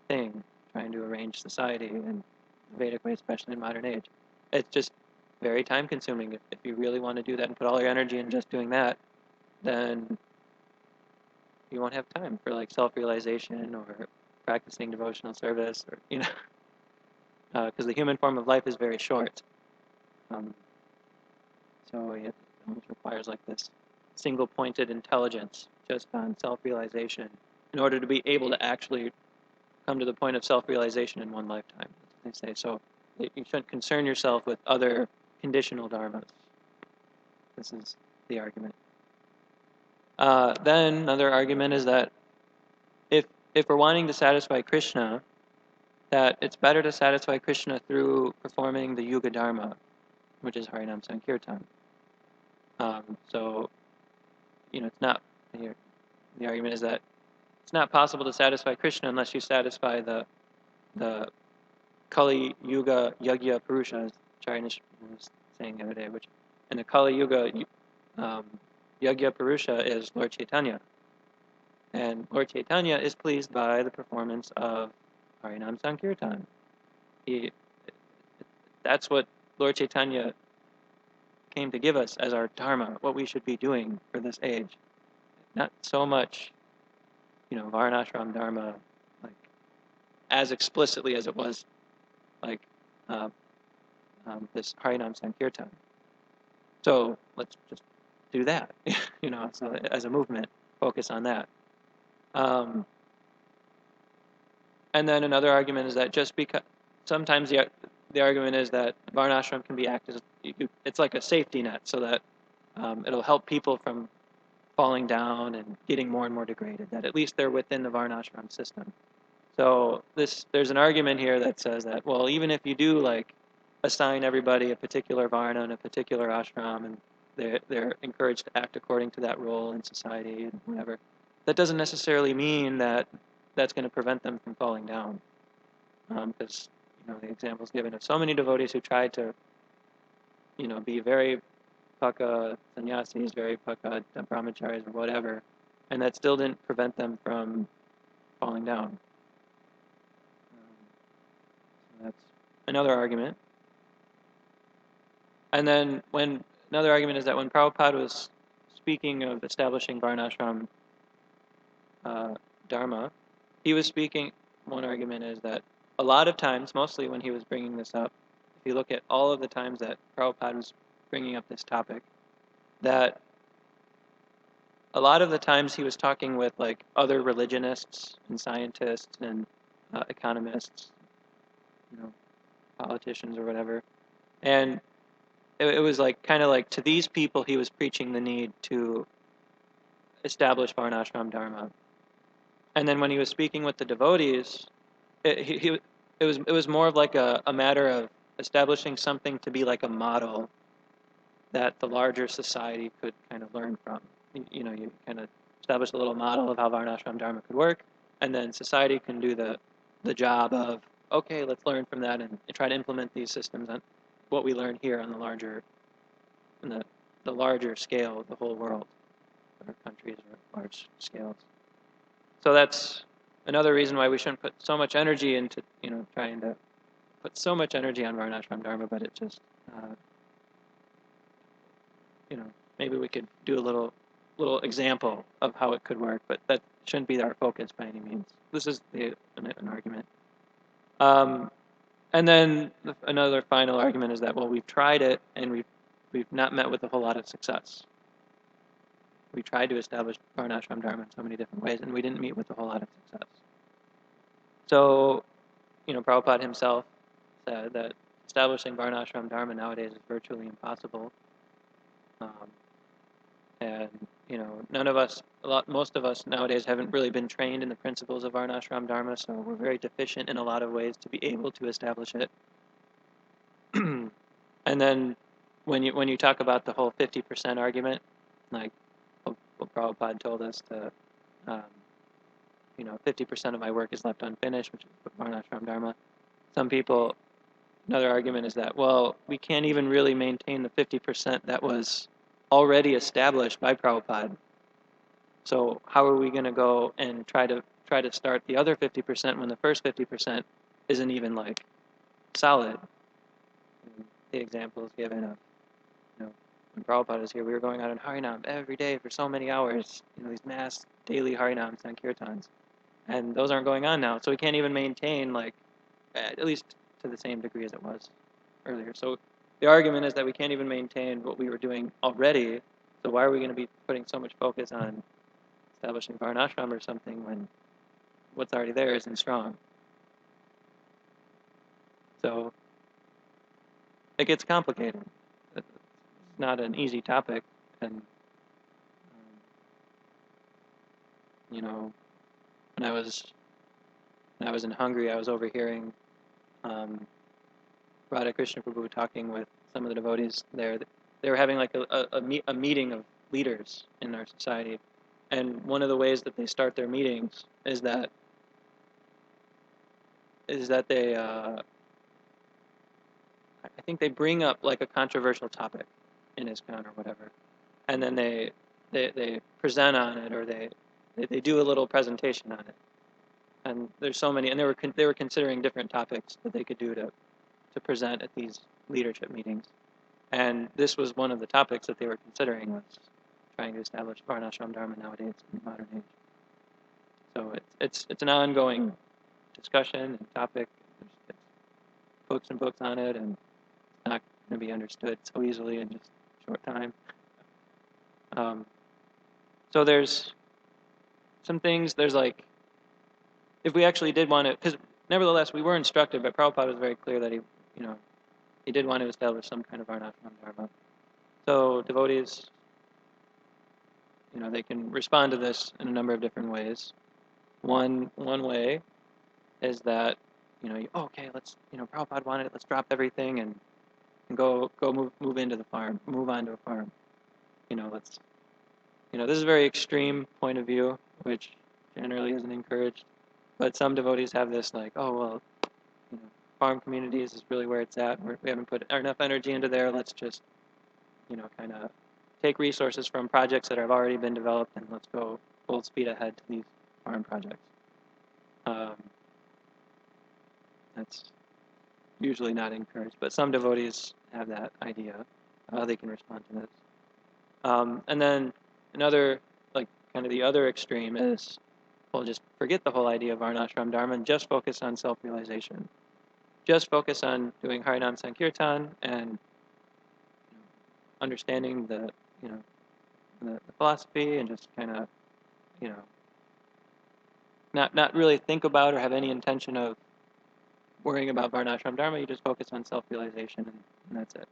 thing, trying to arrange society in the Vedic way, especially in modern age. It's just very time-consuming. If you really want to do that and put all your energy in just doing that, then you won't have time for like self-realization or practicing devotional service, or because the human form of life is very short. So it almost requires like this single-pointed intelligence just on self-realization in order to be able to actually come to the point of self-realization in one lifetime, as they say. So you shouldn't concern yourself with other conditional dharmas. This is the argument. Then another argument is that if we're wanting to satisfy Krishna, that it's better to satisfy Krishna through performing the Yuga Dharma, which is Harinam Sankirtan. So, it's not, the argument is that it's not possible to satisfy Krishna unless you satisfy the Kali Yuga Yagya Purusha, as Charinish was saying the other day, which in the Kali Yuga Yagya Purusha is Lord Chaitanya. And Lord Chaitanya is pleased by the performance of Harinam Sankirtan. That's what Lord Chaitanya came to give us as our dharma, what we should be doing for this age. Not so much, Varnashram dharma, like as explicitly as it was, like this Harinam Sankirtan. So let's just do that, so as a movement, focus on that. And then another argument is that just because sometimes the argument is that Varnashram can be acted as, it's like a safety net, so that it'll help people from falling down and getting more and more degraded, that at least they're within the Varnashram system. So there's an argument here that says that, well, even if you do like assign everybody a particular Varna and a particular ashram, and they're encouraged to act according to that role in society and whatever, that doesn't necessarily mean that that's going to prevent them from falling down. Because the examples given of so many devotees who tried to be very paka sannyasis, very paka brahmacharis or whatever, and that still didn't prevent them from falling down. So that's another argument. And then another argument is that when Prabhupada was speaking of establishing Varnashram Dharma, he was speaking, one argument is that a lot of times, mostly when he was bringing this up, if you look at all of the times that Prabhupada was bringing up this topic, that a lot of the times he was talking with like other religionists and scientists and economists, politicians or whatever, and it was like kind of like to these people he was preaching the need to establish Varnashram Dharma. And then when he was speaking with the devotees, it was more of like a matter of establishing something to be like a model that the larger society could kind of learn from. You kind of establish a little model of how Varnashram Dharma could work, and then society can do the job of, okay, let's learn from that and try to implement these systems on what we learn here on the larger scale of the whole world, or countries or large scales. So that's another reason why we shouldn't put so much energy into trying to put so much energy on Varnashram Dharma, but it just maybe we could do a little example of how it could work, but that shouldn't be our focus by any means. This is an argument. And then another final argument is that, well, we've tried it and we've not met with a whole lot of success. We tried to establish Varnashram Dharma in so many different ways, and we didn't meet with a whole lot of success. So, Prabhupada himself said that establishing Varnashram Dharma nowadays is virtually impossible. And, none of us, most of us nowadays haven't really been trained in the principles of Varnashram Dharma, so we're very deficient in a lot of ways to be able to establish it. And then when you talk about the whole 50% argument, like what Prabhupada told us to, 50% of my work is left unfinished, which is Varnashram Dharma. Some people, another argument is that, well, we can't even really maintain the 50% that was already established by Prabhupada. So how are we going to go and try to start the other 50% when the first 50% isn't even like solid? The example is given of, when Prabhupada was here, we were going out in Harinam every day for so many hours, these mass daily Harinam Sankirtans. And those aren't going on now. So we can't even maintain, like, at least to the same degree as it was earlier. So the argument is that we can't even maintain what we were doing already. So why are we going to be putting so much focus on establishing Varnashram or something when what's already there isn't strong? So it gets complicated. It's not an easy topic. And, when I was in Hungary, I was overhearing Radha Krishna Prabhu talking with some of the devotees there. They were having like a meeting of leaders in our society. And one of the ways that they start their meetings is that they, I think they bring up like a controversial topic in ISKCON or whatever, and then they present on it, or they do a little presentation on it. And there's so many, and they were considering different topics that they could do to present at these leadership meetings. And this was one of the topics that they were considering, was trying to establish Varnashram Dharma nowadays in the modern age. So it's an ongoing discussion and topic. There's books and books on it, and it's not going to be understood so easily in just a short time. So there's some things, there's like, if we actually did want to, because nevertheless we were instructed, but Prabhupada was very clear that he did want to establish some kind of Varnashram Dharma. So devotees, they can respond to this in a number of different ways. One way is that, okay, let's, Prabhupada wanted it, let's drop everything and go move into the farm, move on to a farm. Let's, this is a very extreme point of view, which generally isn't encouraged. But some devotees have this like, oh, well, farm communities is really where it's at. We haven't put enough energy into there. Let's just, kind of take resources from projects that have already been developed and let's go full speed ahead to these farm projects. That's usually not encouraged, but some devotees have that idea of how they can respond to this. And then another, like kind of the other extreme is, well, just forget the whole idea of Varnashram Dharma and just focus on self-realization. Just focus on doing Harinam Sankirtan and understanding the philosophy, and just kind of, not really think about or have any intention of worrying about Varnashram Dharma. You just focus on self-realization, and that's it.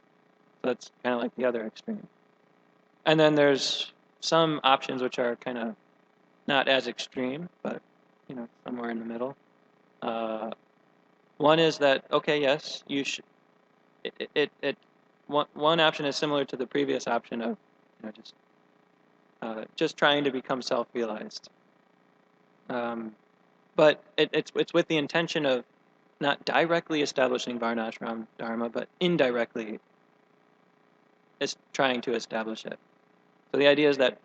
So that's kind of like the other extreme. And then there's some options which are kind of not as extreme, but somewhere in the middle. One is that, okay, yes, you should. One option is similar to the previous option of, just trying to become self-realized. But it's with the intention of not directly establishing Varnashram Dharma, but indirectly is trying to establish it. So the idea is that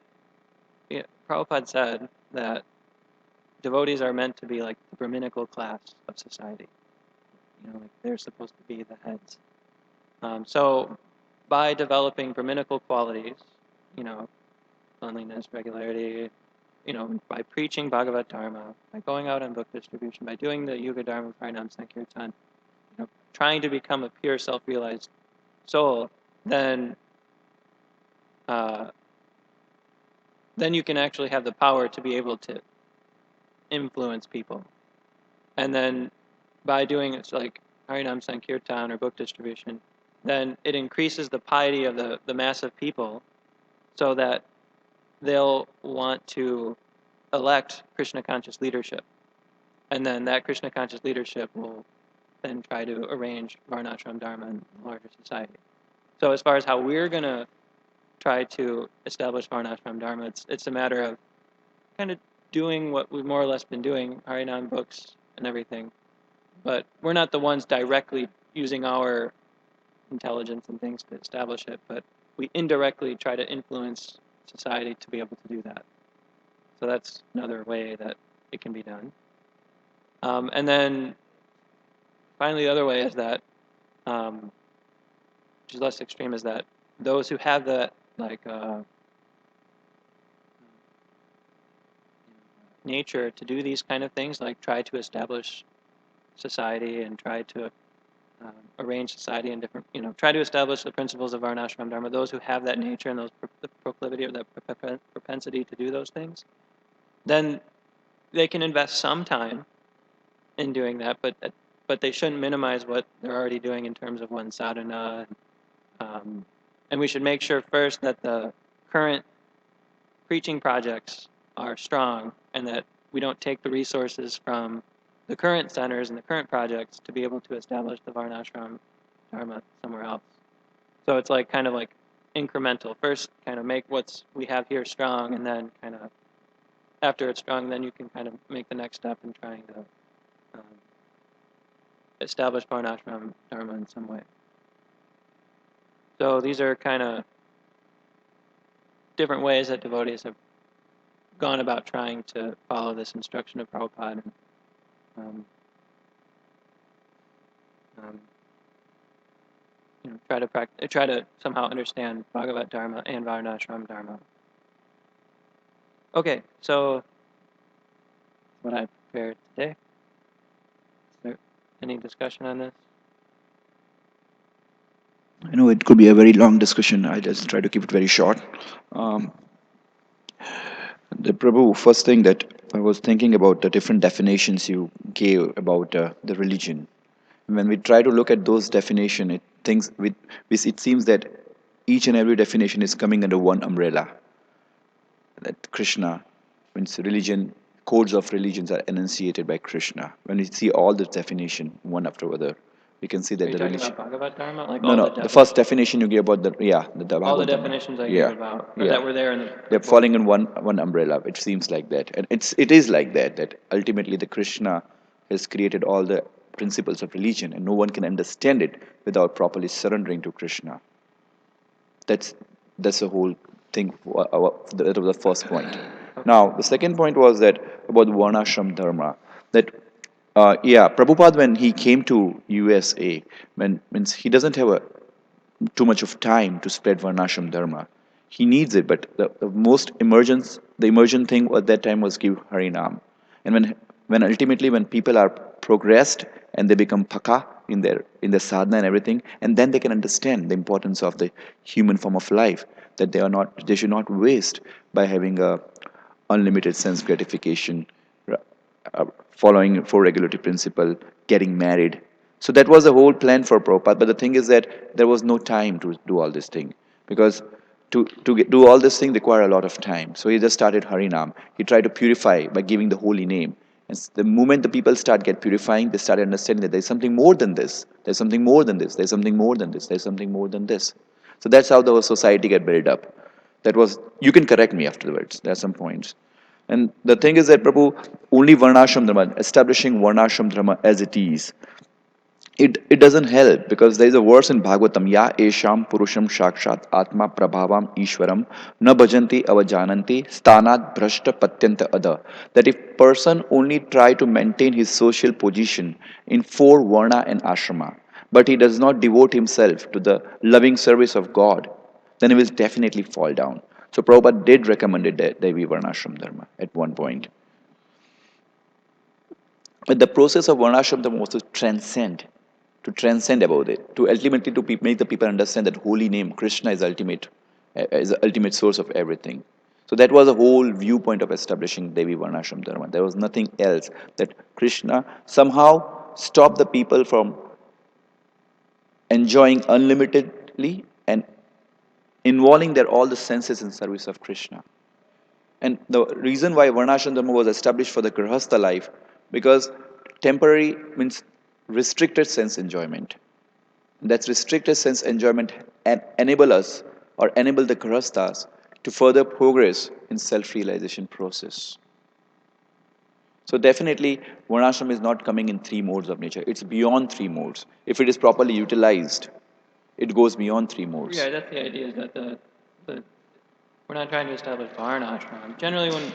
Prabhupada said that devotees are meant to be like the Brahminical class of society. Like they're supposed to be the heads. So by developing Brahminical qualities, cleanliness, regularity, by preaching Bhagavad Dharma, by going out on book distribution, by doing the Yuga Dharma Parinam Sankirtan, trying to become a pure self-realized soul, then you can actually have the power to be able to influence people. And then by doing it's like Harinam Sankirtan or book distribution, then it increases the piety of the mass of people, so that they'll want to elect Krishna conscious leadership. And then that Krishna conscious leadership will then try to arrange Varnashram Dharma in larger society. So as far as how we're going to try to establish Varnashram Dharma, it's a matter of kind of doing what we've more or less been doing, Harinam books and everything. But we're not the ones directly using our intelligence and things to establish it, but we indirectly try to influence society to be able to do that. So that's another way that it can be done. And then finally, the other way is that, which is less extreme, is that those who have that nature to do these kind of things, like try to establish society and try to arrange society in different, try to establish the principles of Varnashram Dharma, those who have that nature and the proclivity or the propensity to do those things, then they can invest some time in doing that, but they shouldn't minimize what they're already doing in terms of one sadhana. And we should make sure first that the current preaching projects are strong and that we don't take the resources from the current centers and the current projects to be able to establish the Varnashram Dharma somewhere else. So it's kind of like incremental. First, kind of make what we have here strong, and then kind of after it's strong, then you can kind of make the next step in trying to establish Varnashram Dharma in some way. So these are kind of different ways that devotees have gone about trying to follow this instruction of Prabhupada and try to somehow understand Bhagavat Dharma and Varnashram Dharma. Okay, so what I prepared today. Is there any discussion on this? I know it could be a very long discussion. I just try to keep it very short. The Prabhu, first thing that I was thinking about the different definitions you gave about the religion. When we try to look at those definitions, it seems that each and every definition is coming under one umbrella. That Krishna, means religion, codes of religions are enunciated by Krishna. When we see all the definition one after other, we can see that Are you the talking religion. about Bhagavat Dharma? No, the first definition you gave about the all the Bhagavad Dharma. definitions I Yeah, gave about yeah. that were there in the They're falling in one umbrella. It seems like that, and it is like that. That ultimately the Krishna has created all the principles of religion, and no one can understand it without properly surrendering to Krishna. That's the whole thing. That was the first point. Now the second point was that about the Varnashram Dharma. That Prabhupada, when he came to USA, means he doesn't have too much of time to spread Varnashram Dharma. He needs it, but the emergent thing at that time was give Harinam. And when ultimately when people are progressed and they become paka in their sadhana and everything, and then they can understand the importance of the human form of life, that they should not waste by having a unlimited sense gratification, following four regulatory principle, getting married. So that was the whole plan for Prabhupada. But the thing is that there was no time to do all this thing, because do all this thing require a lot of time. So he just started Harinam. He tried to purify by giving the holy name. And the moment the people start get purifying, they start understanding that there's something more than this. There's something more than this. There's something more than this. There's something more than this. So that's how the whole society get built up. That was, you can correct me afterwards. There are some points. And the thing is that Prabhu, only Varnashram Dharma, establishing Varnashram Dharma as it is, it doesn't help, because there is a verse in Bhagavatam, Ya Esham Purusham Shakshat Atma Prabhavam Ishwaram Na Bhajanti Avajananti Stanat Bhrashta Patyanta Ada. That if person only try to maintain his social position in four Varna and Ashrama, but he does not devote himself to the loving service of God, then he will definitely fall down. So Prabhupada did recommend Devi Varnashram Dharma at one point. But the process of Varnashram Dharma was to transcend about it, to ultimately make the people understand that holy name, Krishna, is the ultimate source of everything. So that was the whole viewpoint of establishing Devi Varnashram Dharma. There was nothing else, that Krishna somehow stopped the people from enjoying unlimitedly and involving all the senses in service of Krishna. And the reason why Varnashram Dharma was established for the Grihastha life, because temporary means restricted sense enjoyment. That's restricted sense enjoyment and enable us or enable the Grihasthas to further progress in self-realization process. So definitely, Varnashram is not coming in three modes of nature. It's beyond three modes. If it is properly utilized, it goes beyond three modes. Yeah, that's the idea, is that the we're not trying to establish Varnashram. Generally, when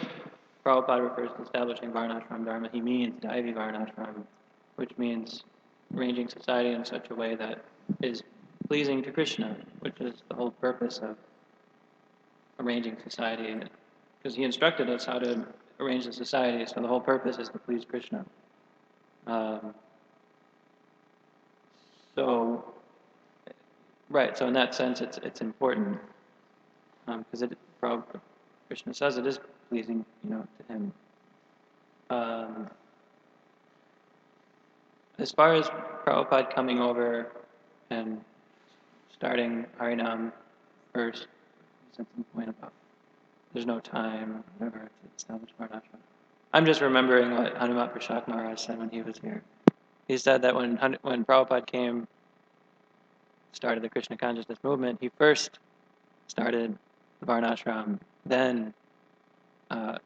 Prabhupada refers to establishing Varnashram Dharma, he means Daivi Varnashram, which means arranging society in such a way that is pleasing to Krishna, which is the whole purpose of arranging society. Because he instructed us how to arrange the society, so the whole purpose is to please Krishna. So, right. So in that sense, it's important because Krishna says it is pleasing, to him. As far as Prabhupada coming over and starting Harinam first, he said some point about there's no time, or whatever, to establish Varnashram. I'm just remembering what Hanumat Prashak Maharaj said when he was here. He said that when Prabhupada came, started the Krishna consciousness movement, he first started the Varnashram, then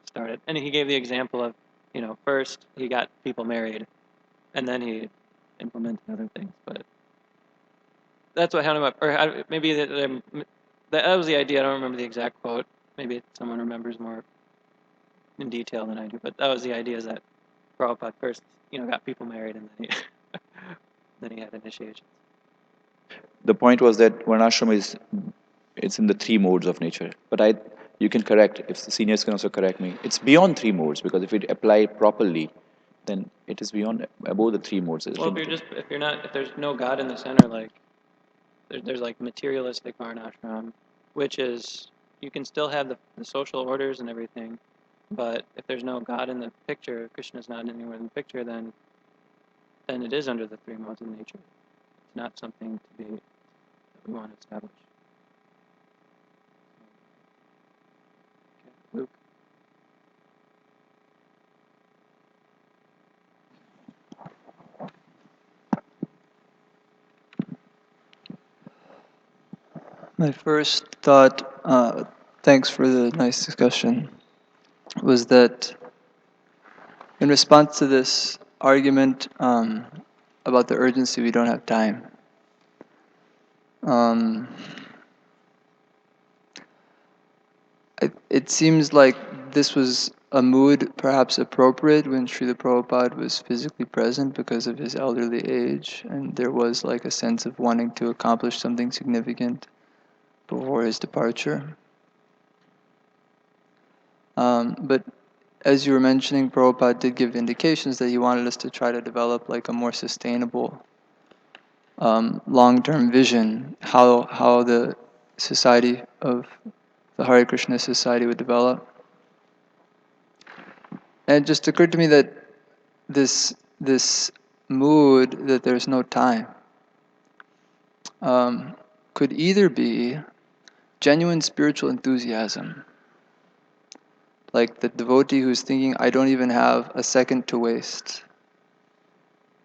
started, and he gave the example of, first he got people married, and then he implemented other things. But that's what Hanumat, or maybe that was the idea. I don't remember the exact quote. Maybe someone remembers more in detail than I do. But that was the idea: is that Prabhupada first, got people married, and then he then he had initiations. The point was that Varnashram it's in the three modes of nature. But you can correct, if the seniors can also correct me, it's beyond three modes, because if it applied properly, then it is beyond, above the three modes. Well, if there's no God in the center, like there's like materialistic Varnashram, which is you can still have the social orders and everything, but if there's no God in the picture, Krishna's not anywhere in the picture, then it is under the three modes of nature. It's not something that we want to establish. Okay. Luke. My first thought, thanks for the nice discussion, was that in response to this argument about the urgency, we don't have time. It seems like this was a mood perhaps appropriate when Srila Prabhupada was physically present because of his elderly age, and there was like a sense of wanting to accomplish something significant before his departure. But as you were mentioning, Prabhupada did give indications that he wanted us to try to develop like a more sustainable long-term vision, how the society of the Hare Krishna society would develop. And it just occurred to me that this mood that there's no time could either be genuine spiritual enthusiasm, like the devotee who's thinking, I don't even have a second to waste.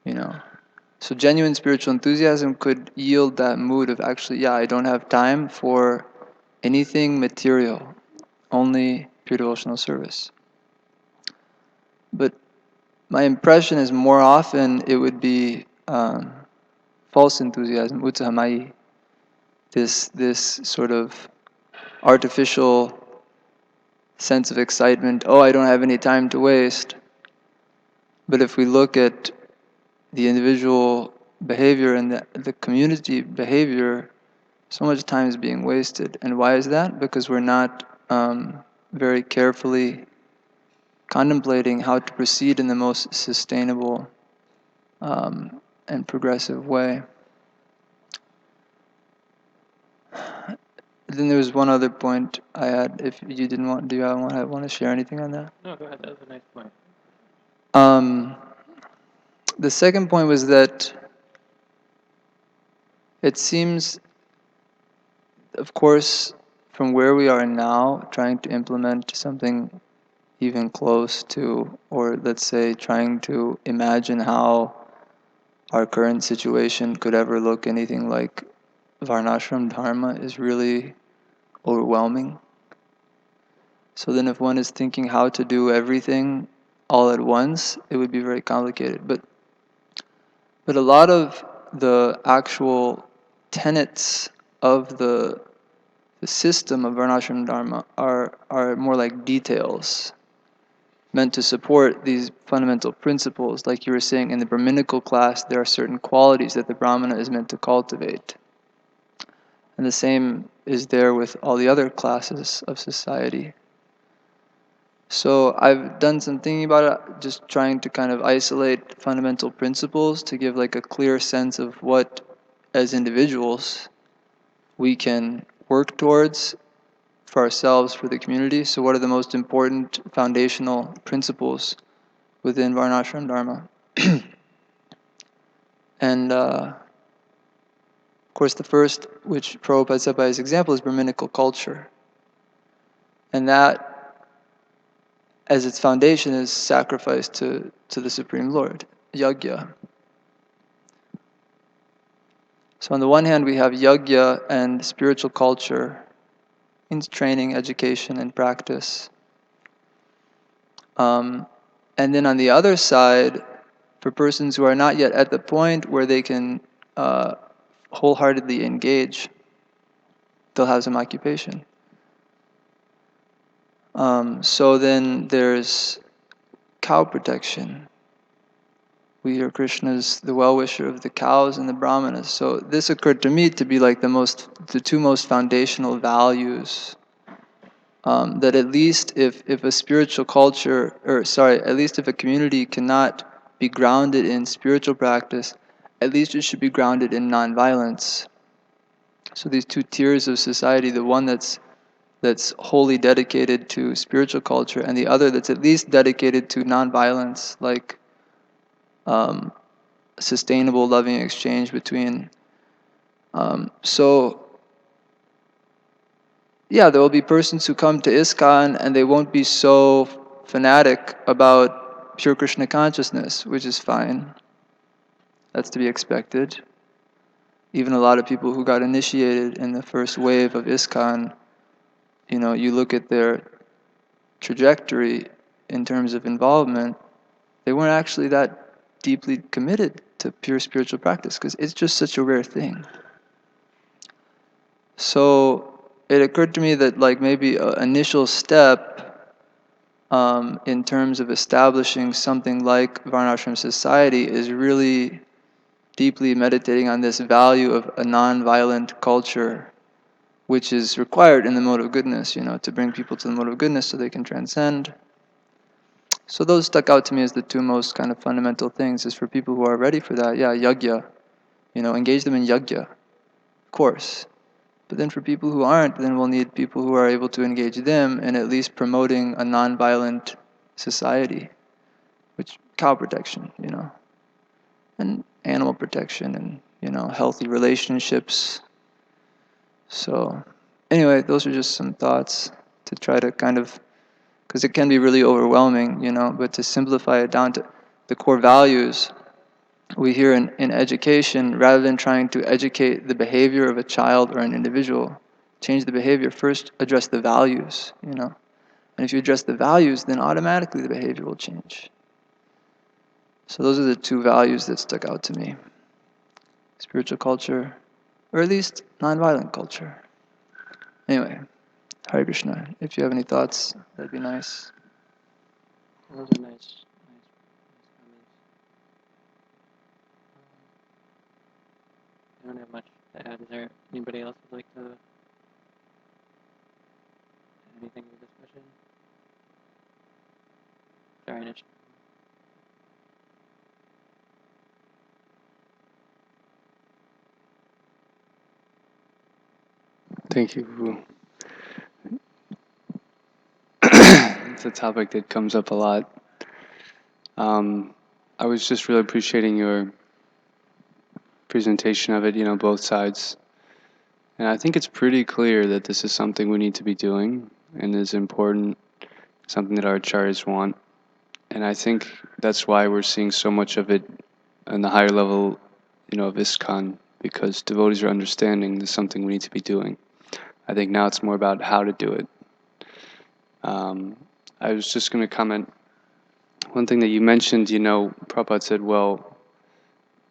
So genuine spiritual enthusiasm could yield that mood of actually, I don't have time for anything material, only pure devotional service. But my impression is more often it would be false enthusiasm, utsahamai, this sort of artificial sense of excitement. Oh, I don't have any time to waste. But if we look at the individual behavior and the community behavior, so much time is being wasted. And why is that? Because we're not very carefully contemplating how to proceed in the most sustainable and progressive way. Then there was one other point I had. If you didn't want, do you want to share anything on that? No, go ahead. That was a nice point. The second point was that it seems, of course, from where we are now, trying to implement something even close to, or let's say trying to imagine how our current situation could ever look anything like Varnashram Dharma is really overwhelming. So then if one is thinking how to do everything all at once, it would be very complicated. But a lot of the actual tenets of the system of Varnashram Dharma are more like details meant to support these fundamental principles. Like you were saying, in the Brahminical class, there are certain qualities that the Brahmana is meant to cultivate. And the same is there with all the other classes of society. So I've done some thinking about it, just trying to kind of isolate fundamental principles to give like a clear sense of what, as individuals, we can work towards for ourselves, for the community. So what are the most important foundational principles within Varnashram Dharma? And of course the first, which Prabhupada set by his example, is Brahminical culture. And that, as its foundation, is sacrifice to the Supreme Lord, yajna. So on the one hand we have yajna and spiritual culture, means training, education, and practice. And then on the other side, for persons who are not yet at the point where they can wholeheartedly engage, they'll have some occupation. So then there's cow protection. We hear Krishna's the well-wisher of the cows and the brahmanas. So this occurred to me to be like the two most foundational values. That at least if a spiritual culture, at least if a community cannot be grounded in spiritual practice, at least it should be grounded in non-violence. So these two tiers of society, the one that's wholly dedicated to spiritual culture, and the other that's at least dedicated to non-violence, like sustainable, loving exchange between. Yeah, there will be persons who come to ISKCON and they won't be so fanatic about pure Krishna consciousness, which is fine. That's to be expected. Even a lot of people who got initiated in the first wave of ISKCON, you look at their trajectory in terms of involvement, they weren't actually that deeply committed to pure spiritual practice because it's just such a rare thing. So it occurred to me that like maybe an initial step in terms of establishing something like Varnashram society is really deeply meditating on this value of a non-violent culture, which is required in the mode of goodness, to bring people to the mode of goodness so they can transcend. So those stuck out to me as the two most kind of fundamental things, is for people who are ready for that, yajna, engage them in yajna, of course. But then for people who aren't, then we'll need people who are able to engage them in at least promoting a non-violent society, which cow protection, and animal protection, and healthy relationships. So anyway, those are just some thoughts to try to kind of, because it can be really overwhelming, but to simplify it down to the core values we hear in education, rather than trying to educate the behavior of a child or an individual, change the behavior, first address the values, And if you address the values, then automatically the behavior will change. So those are the two values that stuck out to me. Spiritual culture, or at least non-violent culture. Anyway, Hare Krishna. If you have any thoughts, that'd be nice. Those are nice comments. I don't have much to add. Is there anybody else who'd like to add anything to the discussion? Sorry, Nish. Thank you. It's a topic that comes up a lot. I was just really appreciating your presentation of it, both sides. And I think it's pretty clear that this is something we need to be doing and is important, something that our acharyas want. And I think that's why we're seeing so much of it on the higher level, of ISKCON, because devotees are understanding this is something we need to be doing. I think now it's more about how to do it. I was just going to comment, one thing that you mentioned, Prabhupada said, well,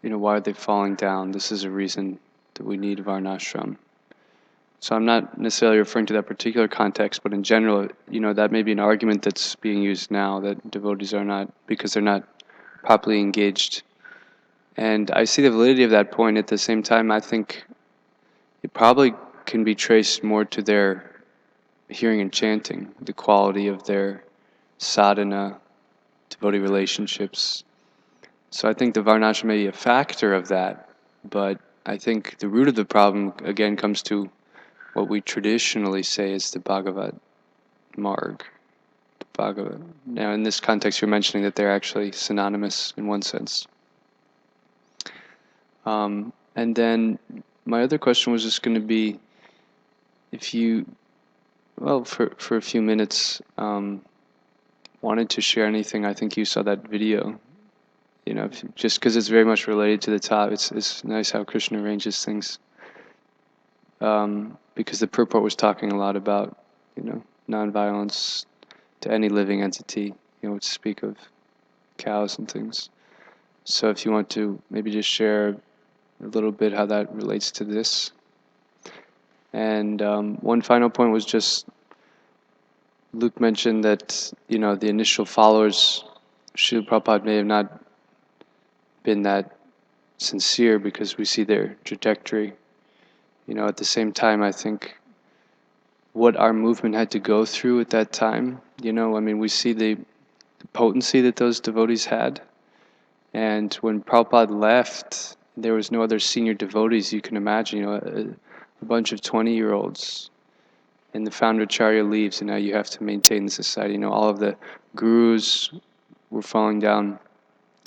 why are they falling down? This is a reason that we need Varnashram. So I'm not necessarily referring to that particular context, but in general, that may be an argument that's being used now, that devotees are not, because they're not properly engaged. And I see the validity of that point. At the same time, I think it probably can be traced more to their hearing and chanting, the quality of their sadhana, devotee relationships. So I think the Varnashram may be a factor of that, but I think the root of the problem, again, comes to what we traditionally say is the Bhagavat Marg. The Bhagavat. Now, in this context, you're mentioning that they're actually synonymous in one sense. And then my other question was just going to be, if you, for a few minutes, wanted to share anything. I think you saw that video. Just because it's very much related to the top, it's nice how Krishna arranges things. Because the purport was talking a lot about, nonviolence to any living entity, to speak of cows and things. So if you want to maybe just share a little bit how that relates to this. And one final point was just, Luke mentioned that, the initial followers, Srila Prabhupada may have not been that sincere because we see their trajectory. At the same time, I think what our movement had to go through at that time, we see the potency that those devotees had. And when Prabhupada left, there was no other senior devotees you can imagine, a bunch of 20-year-olds. And the founder Acharya leaves, and now you have to maintain the society. All of the gurus were falling down.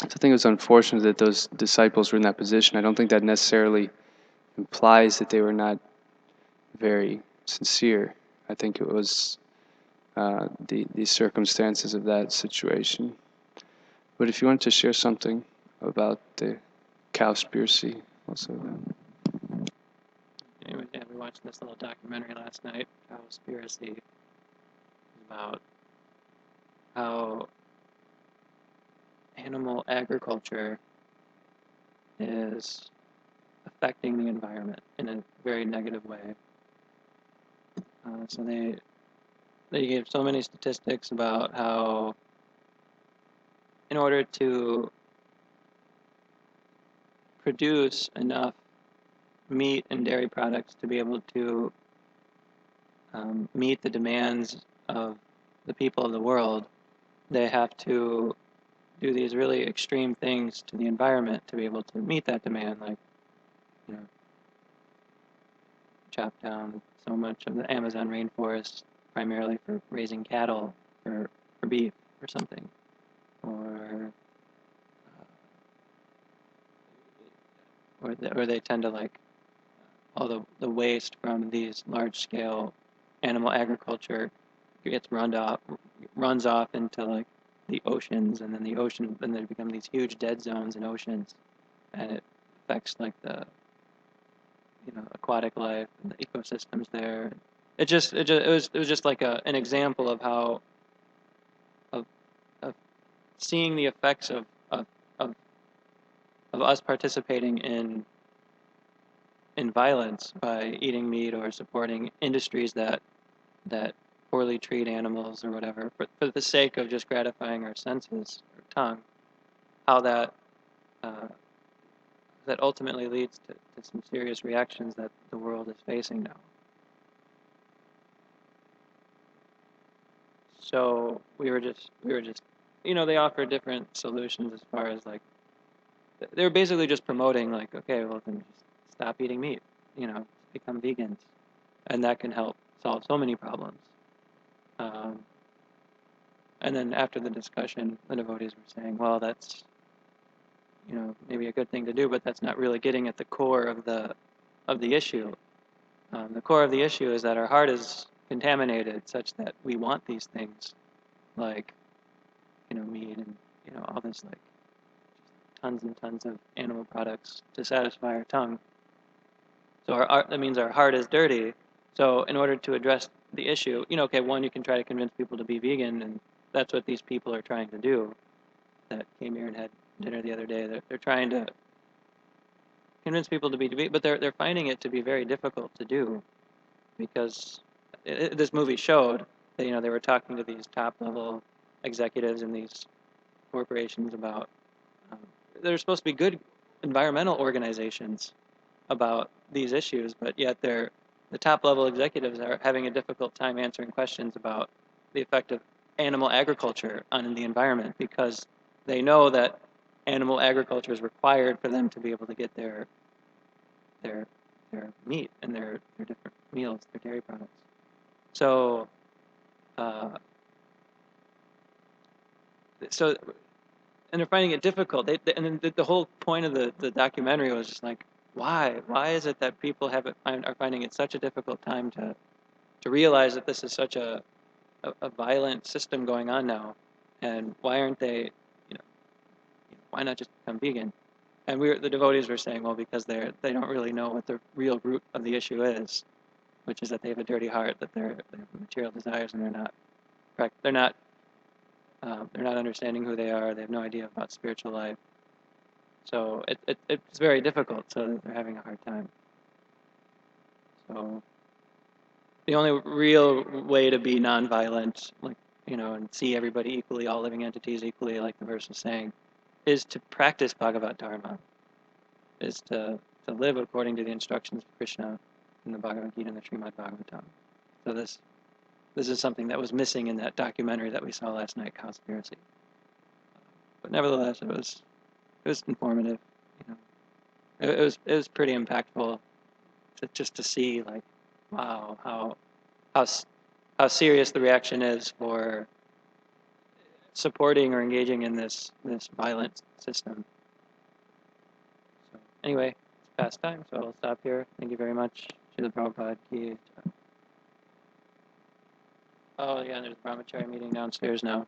So I think it was unfortunate that those disciples were in that position. I don't think that necessarily implies that they were not very sincere. I think it was the circumstances of that situation. But if you want to share something about the cowspiracy, also. Anyway, yeah, we watched this little documentary last night, Cowspiracy, about how animal agriculture is affecting the environment in a very negative way. So they gave so many statistics about how, in order to produce enough meat and dairy products to be able to meet the demands of the people of the world, they have to do these really extreme things to the environment to be able to meet that demand, like, chop down so much of the Amazon rainforest primarily for raising cattle for beef or something, or they tend to, like, all the waste from these large-scale animal agriculture gets runs off into, like, the oceans, and then there become these huge dead zones in oceans, and it affects, like, the aquatic life and the ecosystems there. It was just like an example of how of seeing the effects of us participating in violence by eating meat or supporting industries that poorly treat animals or whatever for the sake of just gratifying our senses or tongue. How that ultimately leads to some serious reactions that the world is facing now. So we were just they offer different solutions as far as, like, they were basically just promoting, like, okay, well, then just stop eating meat, become vegans, and that can help solve so many problems. And then after the discussion, the devotees were saying, well, that's maybe a good thing to do, but that's not really getting at the core of the issue. The core of the issue is that our heart is contaminated such that we want these things, like, meat and, all this, like, tons and tons of animal products to satisfy our tongue. So that means our heart is dirty. So in order to address the issue, okay, one, you can try to convince people to be vegan, and that's what these people are trying to do that came here and had dinner the other day. They're trying to convince people to be vegan, but they're finding it to be very difficult to do because this movie showed that, they were talking to these top-level executives in these corporations about they're supposed to be good environmental organizations about these issues, but yet the top-level executives are having a difficult time answering questions about the effect of animal agriculture on the environment because they know that animal agriculture is required for them to be able to get their meat and their different meals, their dairy products. So, and they're finding it difficult. And the whole point of the documentary was just like, why? Why is it that people are finding it such a difficult time to realize that this is such a violent system going on now, and why aren't they, why not just become vegan? And the devotees were saying, well, because they don't really know what the real root of the issue is, which is that they have a dirty heart, that they have material desires, and they're not understanding who they are. They have no idea about spiritual life. So it's very difficult. So they're having a hard time. So the only real way to be nonviolent, like, and see everybody equally, all living entities equally, like the verse is saying, is to practice Bhagavad Dharma, is to live according to the instructions of Krishna in the Bhagavad Gita and the Srimad Bhagavatam. So this is something that was missing in that documentary that we saw last night, Cowspiracy. But nevertheless, it was informative. It was pretty impactful to see, like, wow, how serious the reaction is for supporting or engaging in this violent system. So anyway, it's past time, so I'll stop here. Thank you very much. Srila Prabhupada ki. Oh yeah, there's a brahmachari meeting downstairs now.